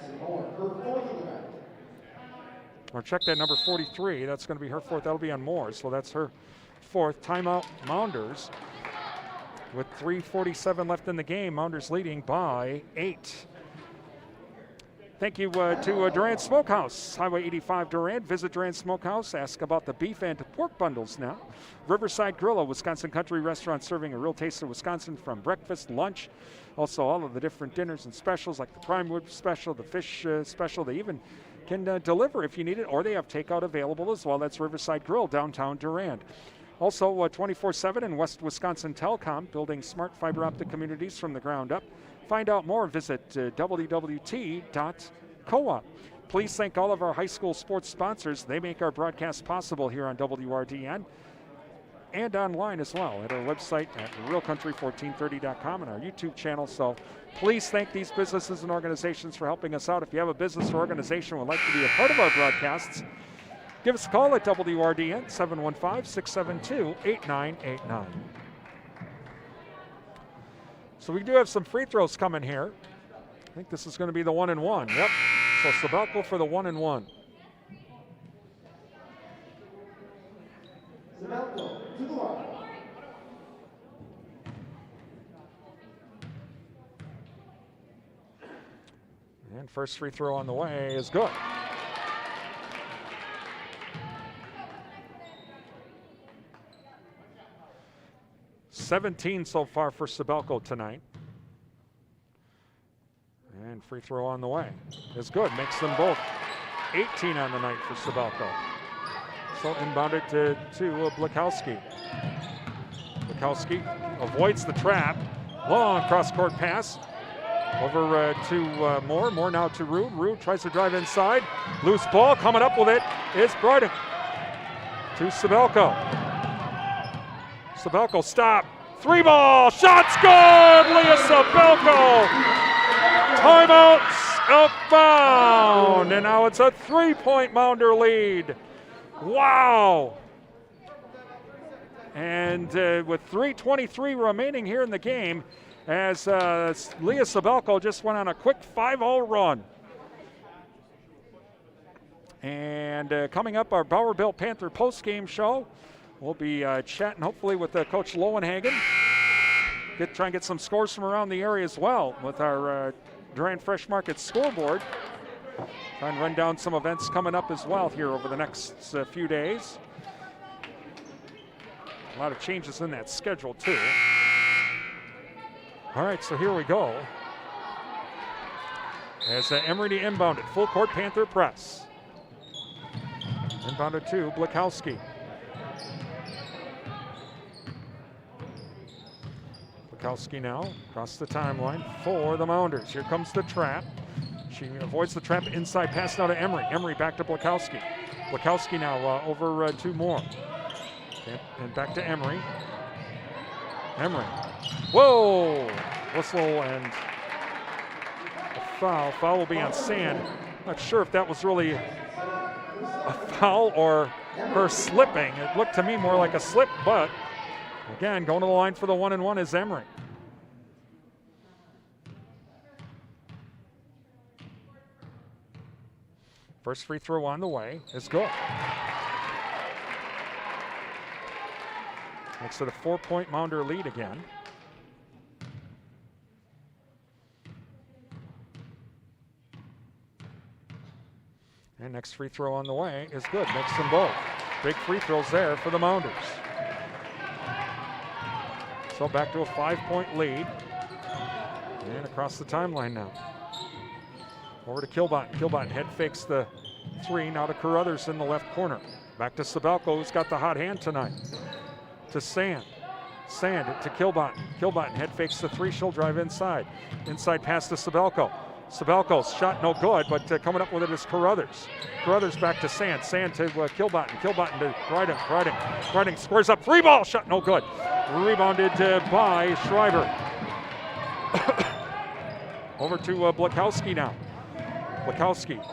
Or check that, number 43. That's going to be her fourth. That'll be on Moore. So that's her fourth. Timeout Mounders. With 3:47 left in the game, Mounders leading by 8. Thank you to Durand Smokehouse, Highway 85 Durand. Visit Durand Smokehouse. Ask about the beef and pork bundles now. Riverside Grill, a Wisconsin country restaurant serving a real taste of Wisconsin from breakfast, lunch. Also all of the different dinners and specials like the prime rib special, the fish special. They even can deliver if you need it, or they have takeout available as well. That's Riverside Grill, downtown Durand. Also 24/7 in West Wisconsin Telecom, building smart fiber optic communities from the ground up. Find out more, visit wwt.coop. Please thank all of our high school sports sponsors. They make our broadcast possible here on WRDN and online as well at our website at realcountry1430.com and our YouTube channel. So please thank these businesses and organizations for helping us out. If you have a business or organization and would like to be a part of our broadcasts, give us a call at WRDN 715-672-8989. So we do have some free throws coming here. I think this is going to be the 1-and-1. Yep. So Sabelko for the 1-and-1. Sabelko to the line. And first free throw on the way is good. $17 so far for Sabelko tonight. And free throw on the way is good. Makes them both 18 on the night for Sabelko. So inbounded to Blakowski. Blakowski avoids the trap. Long cross-court pass. Over to Moore. Moore now to Rude. Rude tries to drive inside. Loose ball. Coming up with it is Broding. To Sabelko. Sabelko stop. 3-ball. Shot's good. Leah Sabelko. Timeouts outbound. And now it's a 3-point Mounder lead. Wow. And with 3:23 remaining here in the game, as Leah Sabelko just went on a quick 5-0 run. And coming up, our Bowerbilt Panther post-game show. We'll be chatting hopefully with Coach Lowenhagen. Try and get some scores from around the area as well with our Durand Fresh Market scoreboard. Try and run down some events coming up as well here over the next few days. A lot of changes in that schedule too. All right, so here we go. As Emery inbounded, full court Panther press. Inbounded to Blakowski. Blakowski now across the timeline for the Mounders. Here comes the trap. She avoids the trap. Inside pass now to Emery. Emery back to Blakowski. Blakowski now over two more. And back to Emery. Emery. Whoa! Whistle and a foul. Foul will be on Sand. Not sure if that was really a foul or her slipping. It looked to me more like a slip, but again, going to the line for the 1-and-1 is Emery. First free throw on the way is good. Makes it a 4-point Mounder lead again. And next free throw on the way is good. Makes them both. Big free throws there for the Mounders. So back to a 5-point lead. And across the timeline now. Over to Kilbottom. Kilbottom head fakes the three. Now to Carruthers in the left corner. Back to Sabelko, who's got the hot hand tonight. To Sand. Sand to Kilbottom. Kilbottom head fakes the three. She'll drive inside. Inside pass to Sabelko. Sabelko's shot no good, but coming up with it is Carruthers. Carruthers back to Sand. Sand to Kilbottom. Kilbottom to Bryden. Bryden squares up. Three ball shot no good. Rebounded by Schreiber. Over to Blakowski now. Blakowski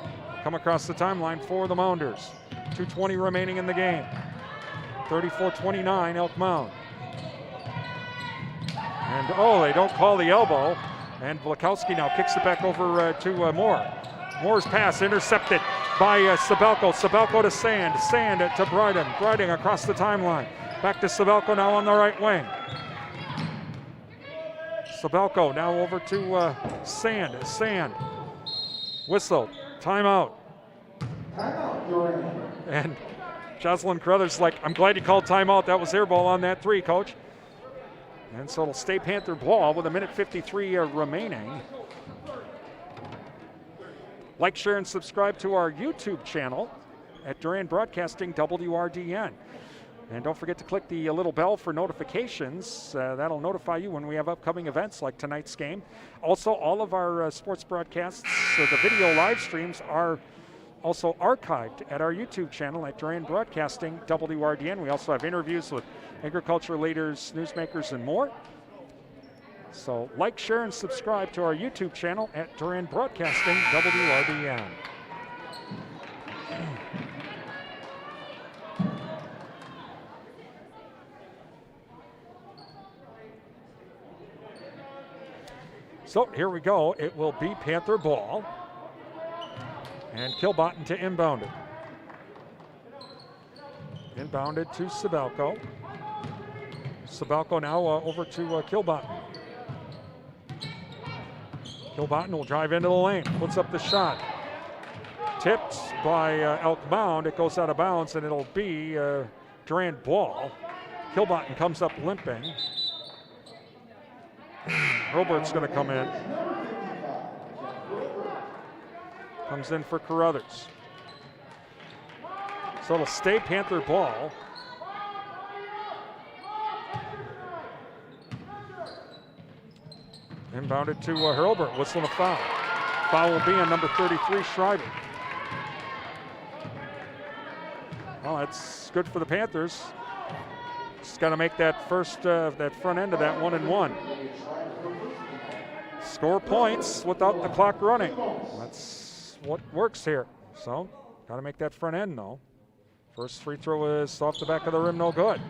come across the timeline for the Mounders. 2:20 remaining in the game. 34-29 Elk Mound. And they don't call the elbow. And Blakowski now kicks it back over to Moore. Moore's pass intercepted by Sabelko. Sabelko to Sand. Sand to Bryden. Bryden across the timeline. Back to Sabelko now on the right wing. Sabelko now over to Sand. Sand. Whistle. Timeout. And Jocelyn Carruthers like, I'm glad you called timeout. That was air ball on that three, Coach. And so it'll stay Panther ball with 1:53 remaining. Like, share, and subscribe to our YouTube channel at Durand Broadcasting WRDN. And don't forget to click the little bell for notifications. That'll notify you when we have upcoming events like tonight's game. Also, all of our sports broadcasts, the video live streams are also archived at our YouTube channel at Durand Broadcasting WRDN. We also have interviews with agriculture leaders, newsmakers, and more. So like, share, and subscribe to our YouTube channel at Durand Broadcasting WRDN. So here we go. It will be Panther ball. And Kilbottom to inbound it. Inbounded to Sabelko. Sabelko now over to Kilbottom. Kilbottom will drive into the lane. Puts up the shot. Tipped by Elk Mound. It goes out of bounds, and it'll be Durand ball. Kilbottom comes up limping. Robert's going to come in. Comes in for Carruthers. So it'll stay Panther ball. Inbounded to Hurlburt, whistling a foul. Foul will be on number 33, Schreiber. Well, that's good for the Panthers. Just got to make that first, that front end of that 1-and-1. Score points without the clock running. That's what works here. So, got to make that front end, though. First free throw is off the back of the rim, no good.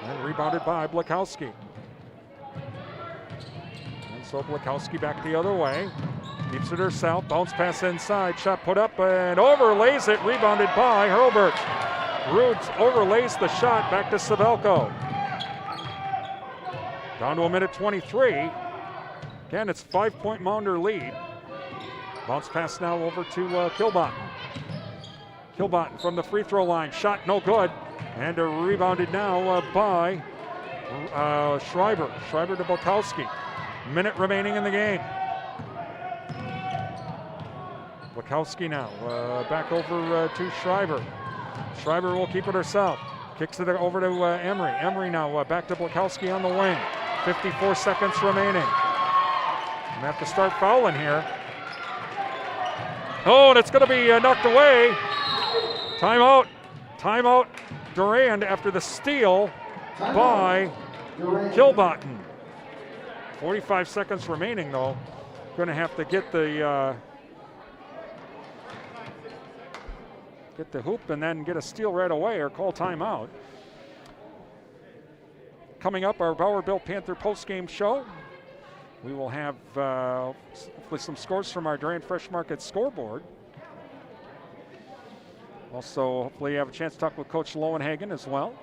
And rebounded by Blakowski. And so Blakowski back the other way. Keeps it herself. Bounce pass inside. Shot put up and overlays it. Rebounded by Hurlburt. Rhodes overlays the shot. Back to Sabelko. Down to 1:23. Again, it's 5-point Mounder lead. Bounce pass now over to Kilbottom. Kilbottom from the free throw line. Shot no good. And rebounded now by Schreiber. Schreiber to Blakowski. Minute remaining in the game. Blakowski now back over to Schreiber. Schreiber will keep it herself. Kicks it over to Emery. Emery now back to Blakowski on the wing. 54 seconds remaining. I'm going to have to start fouling here. Oh, and it's going to be knocked away. Timeout. Timeout. Durand after the steal by Kilbotton. 45 seconds remaining, though. Going to have to get the hoop and then get a steal right away or call timeout. Coming up, our Bauer Built Panther postgame show. We will have hopefully some scores from our Durand Fresh Market scoreboard. Also, hopefully you have a chance to talk with Coach Lowenhagen as well.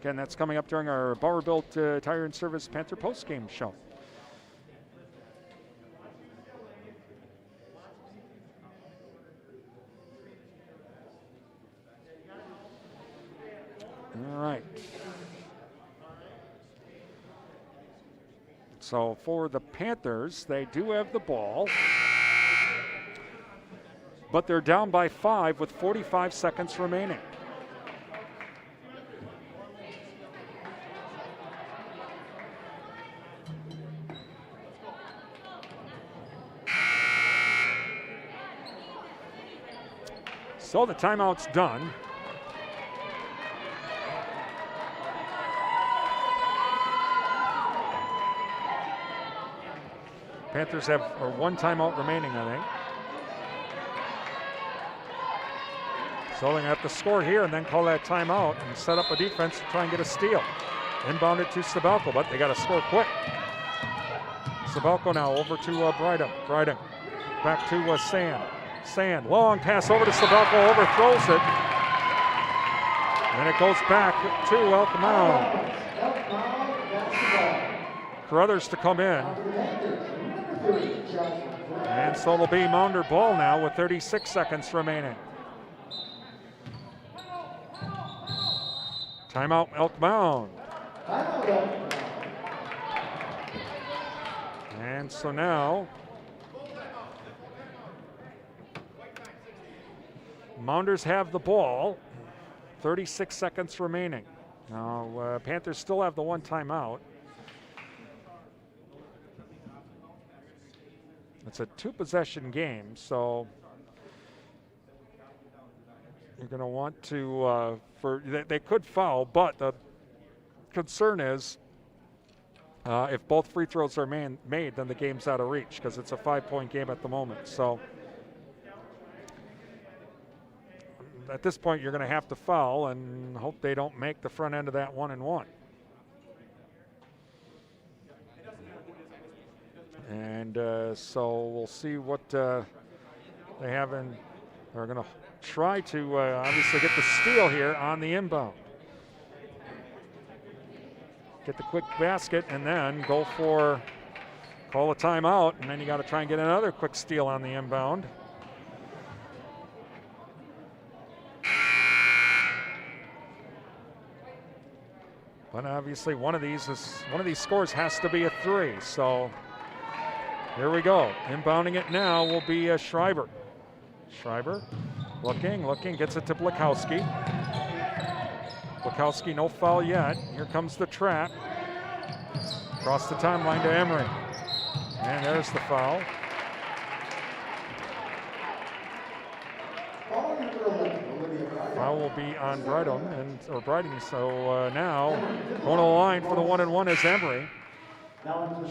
Again, that's coming up during our Bauer Built Tire and Service Panther postgame show. All right. So for the Panthers, they do have the ball, but they're down by 5 with 45 seconds remaining. So the timeout's done. Panthers have one timeout remaining, I think. So they're going to have to score here and then call that timeout and set up a defense to try and get a steal. Inbound it to Stabelko, but they got to score quick. Stabelko now over to Bryden. Bryden back to Sand. Sand, long pass over to Stabelko, overthrows it. And it goes back to Elk Mound. Carruthers to come in. And so it'll be Mounder ball now with 36 seconds remaining. Timeout, Elk Mound. And so now Mounders have the ball. 36 seconds remaining. Now Panthers still have the one timeout. It's a two-possession game, so you're going to want to, they could foul, but the concern is if both free throws are made, then the game's out of reach because it's a 5-point game at the moment. So at this point, you're going to have to foul and hope they don't make the front end of that 1-and-1. And so we'll see what they have in. They're going to try to obviously get the steal here on the inbound. Get the quick basket and then call a timeout, and then you got to try and get another quick steal on the inbound. But obviously one of these scores has to be a 3. So here we go. Inbounding it now will be Schreiber. Schreiber looking, gets it to Blakowski. Blakowski, no foul yet. Here comes the trap. Across the timeline to Emery. And there's the foul. Foul will be on Bryden. So now going to the line for the 1-and-1 is Emery.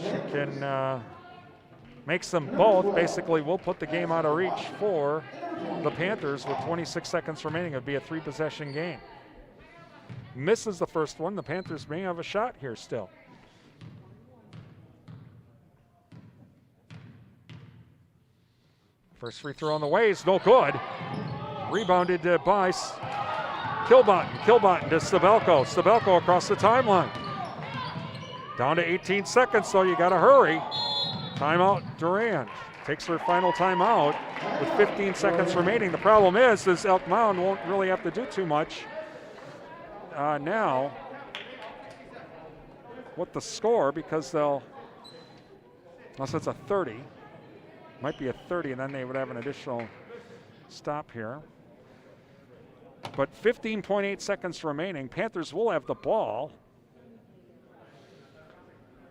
She can makes them both. Basically will put the game out of reach for the Panthers with 26 seconds remaining. It'd be a 3-possession game. Misses the first one. The Panthers may have a shot here still. First free throw on the way is no good. Rebounded by Kilbotton. Kilbotton to Stabelko. Stabelko across the timeline. Down to 18 seconds, so you got to hurry. Timeout, Durand takes her final timeout with 15 seconds remaining. The problem is Elk Mound won't really have to do too much now with the score because unless it's a 30, might be a 30, and then they would have an additional stop here. But 15.8 seconds remaining. Panthers will have the ball.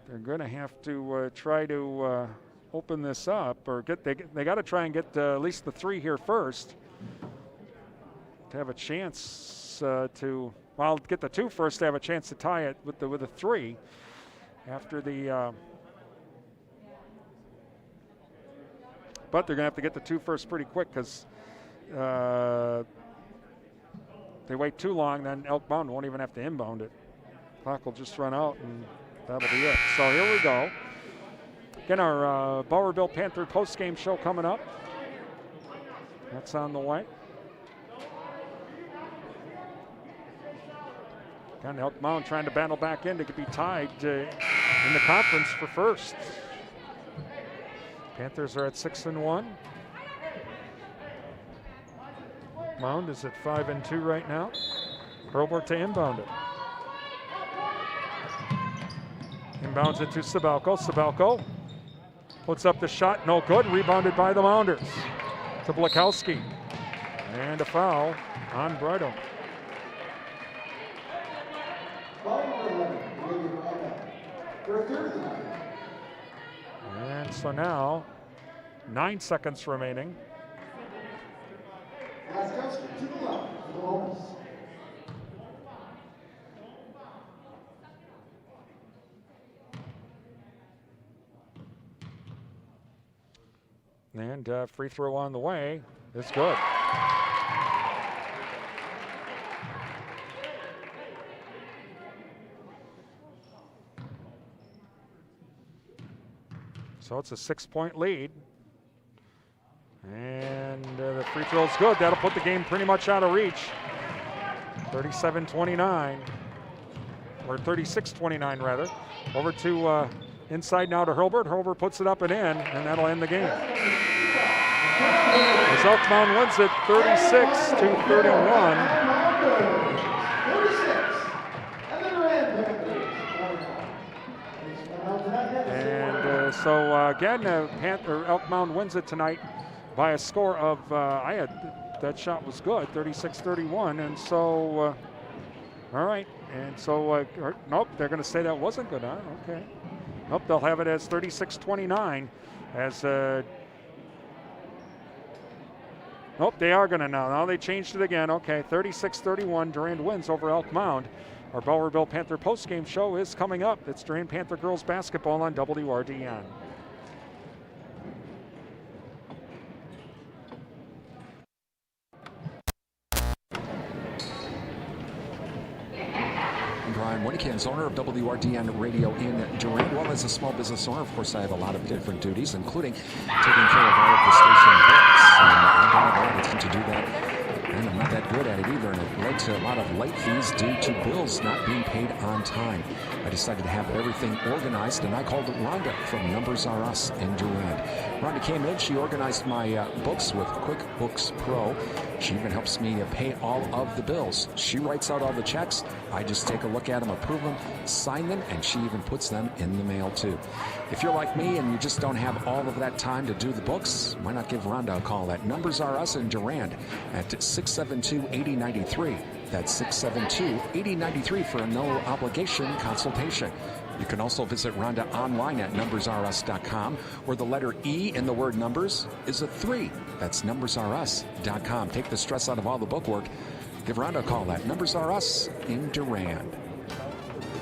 They're going to have to try to open this up, or they got to try and get at least the 3 here first to have a chance get the 2 first to have a chance to tie it with a 3 after the. But they're going to have to get the 2 first pretty quick because they wait too long, then Elk Mound won't even have to inbound it. Clock will just run out, and that'll be it. So here we go. Again, our Bowerville Panther post-game show coming up. That's on the way. Again, Elk Mound trying to battle back in to be tied in the conference for first. Panthers are at 6-1. Mound is at 5-2 right now. Hurlburt to inbound it. Inbounds it to Sabelko. Sabelko puts up the shot, no good. Rebounded by the Mounders to Blakowski. And a foul on Bridle. And so now, 9 seconds remaining. And free throw on the way. It's good. So it's a 6-point lead. And the free throw's good. That'll put the game pretty much out of reach. 37-29. Or 36-29 rather. Over to inside now to Hurlburt. Hurlburt puts it up and in, and that'll end the game. As Elk Mound wins it 36-31. And so again, Elk Mound wins it tonight by a score of, that shot was good, 36-31. And so, all right. And so, nope, they're going to say that wasn't good, huh? Okay. Nope, they'll have it as 36-29 as, nope, they are going to now. Now they changed it again. Okay, 36-31, Durand wins over Elk Mound. Our Bowerville Panther postgame show is coming up. It's Durand Panther girls basketball on WRDN. Brian Winnikins, owner of WRDN Radio in Durand. Well, as a small business owner, of course, I have a lot of different duties, including taking care of all of the station books. And I don't to do that. And I'm not that good at it either, and it led to a lot of late fees due to bills not being paid on time. I decided to have everything organized, and I called Rhonda from Numbers R Us in Durand. Rhonda came in, she organized my books with QuickBooks Pro. She even helps me pay all of the bills. She writes out all the checks. I just take a look at them, approve them, sign them, and she even puts them in the mail too. If you're like me and you just don't have all of that time to do the books, why not give Rhonda a call at Numbers R Us in Durand at 672-8093. That's 672-8093 for a no-obligation consultation. You can also visit Rhonda online at numbersrus.com, where the letter E in the word numbers is a 3. That's numbersrus.com. Take the stress out of all the bookwork. Give Rhonda a call at Numbers R Us in Durand.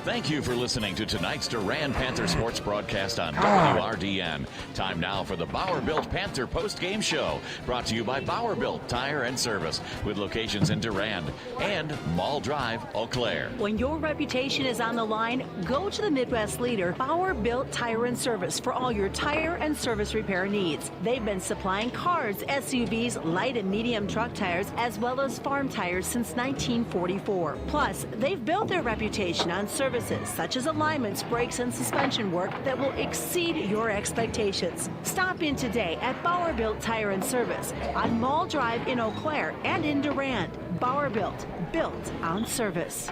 Thank you for listening to tonight's Durand Panther Sports broadcast on WRDN. Time now for the Bowerville Panther post-game show, brought to you by Bowerville Tire and Service, with locations in Durand and Mall Drive, Eau Claire. When your reputation is on the line, go to the Midwest leader, Bowerville Tire and Service, for all your tire and service repair needs. They've been supplying cars, SUVs, light and medium truck tires, as well as farm tires since 1944. Plus, they've built their reputation on services such as alignments, brakes, and suspension work that will exceed your expectations. Stop in today at Bowerville Tire and Service on Mall Drive in Eau Claire and in Durand. Bowerville, built on service.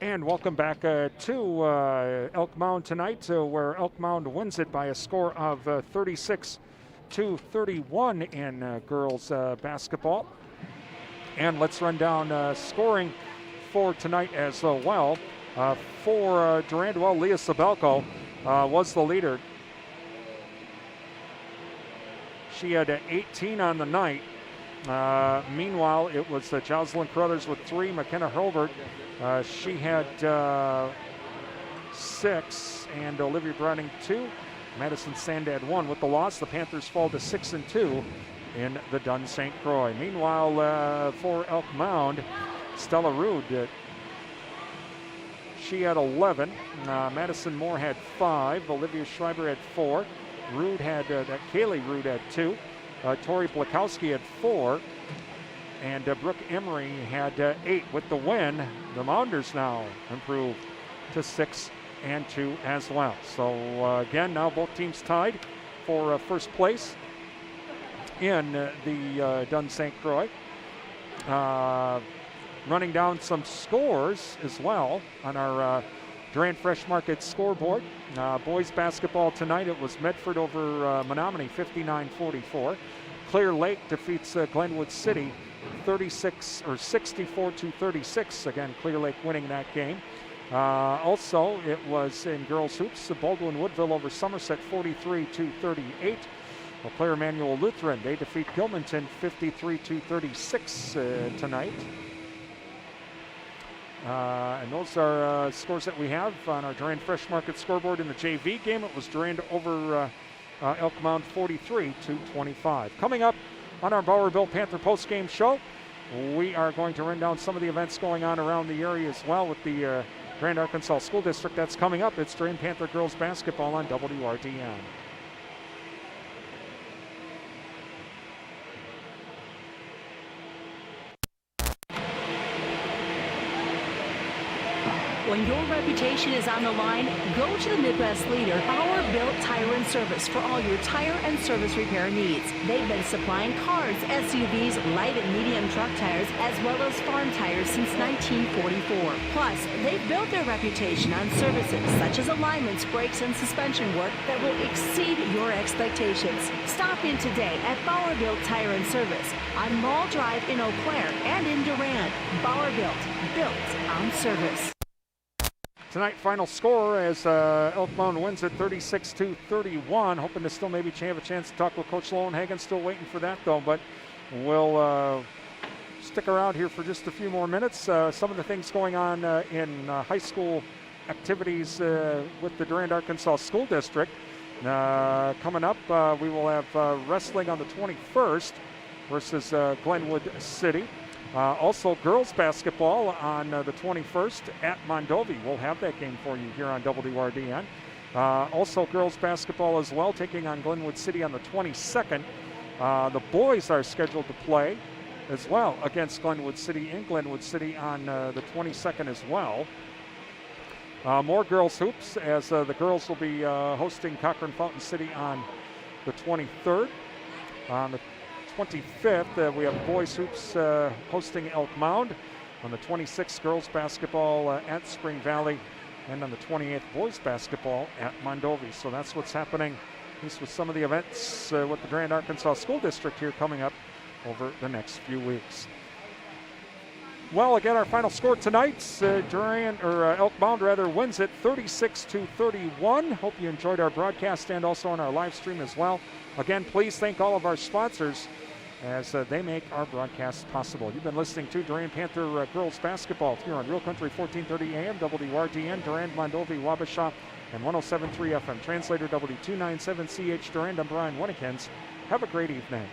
And welcome back to Elk Mound tonight, where Elk Mound wins it by a score of 36-31 in girls basketball. And let's run down scoring for tonight as well. For Durand, well, Leah Sabelko was the leader. She had 18 on the night. Meanwhile, it was Jocelyn Crothers with 3. McKenna Hurlbert, she had 6, and Olivia Browning 2. Madison Sandad 1. With the loss, the Panthers fall to 6-2 in the Dunn St. Croix. Meanwhile, for Elk Mound, Stella Rude, she had 11. Madison Moore had 5. Olivia Schreiber had 4. Rude had Kaylee Rude had 2. Tori Blakowski had 4. And Brooke Emery had 8. With the win, the Mounders now improve to 6-2 as well. So again, now both teams tied for first place in the Dunn St. Croix. Running down some scores as well on our Durand Fresh Market scoreboard. Boys basketball tonight, it was Medford over Menominee 59-44. Clear Lake defeats Glenwood City 64-36. Again, Clear Lake winning that game. Also, it was in girls hoops, Baldwin Woodville over Somerset 43-38. Clare Emmanuel Lutheran, they defeat Gilmanton 53-36 tonight. And those are scores that we have on our Durand Fresh Market scoreboard. In the JV game, it was Durand over Elk Mound 43-25. Coming up on our Bowerville Panther postgame show, we are going to run down some of the events going on around the area as well with the Grand Arkansas School District. That's coming up. It's Durand Panther girls basketball on WRDN. When your reputation is on the line, go to the Midwest leader, Bauer Built Tire and Service, for all your tire and service repair needs. They've been supplying cars, SUVs, light and medium truck tires, as well as farm tires since 1944. Plus, they've built their reputation on services such as alignments, brakes, and suspension work that will exceed your expectations. Stop in today at Bauer Built Tire and Service on Mall Drive in Eau Claire and in Durand. Bauer built on service. Tonight, final score as Elk Mound wins it 36-31. Hoping to still maybe have a chance to talk with Coach Lowenhagen. Still waiting for that, though, but we'll stick around here for just a few more minutes. Some of the things going on in high school activities with the Durand Arkansas School District. Coming up, we will have wrestling on the 21st versus Glenwood City. Also, girls basketball on the 21st at Mondovi. We'll have that game for you here on WRDN. Also, girls basketball as well, taking on Glenwood City on the 22nd. The boys are scheduled to play as well against Glenwood City in Glenwood City on the 22nd as well. More girls hoops as the girls will be hosting Cochrane Fountain City on the 23rd. On the 25th, we have boys hoops hosting Elk Mound. On the 26th, girls basketball at Spring Valley. And on the 28th, boys basketball at Mondovi. So that's what's happening, at least with some of the events with the Durand Arkansas School District here coming up over the next few weeks. Well, again, our final score tonight, Elk Mound wins it 36-31. Hope you enjoyed our broadcast and also on our live stream as well. Again, please thank all of our sponsors as they make our broadcast possible. You've been listening to Durand Panther girls basketball here on Real Country 1430 AM, WRDN, Durand, Mondovi, Wabasha, and 107.3 FM. Translator W297CH Durand. I'm Brian Winnikins. Have a great evening.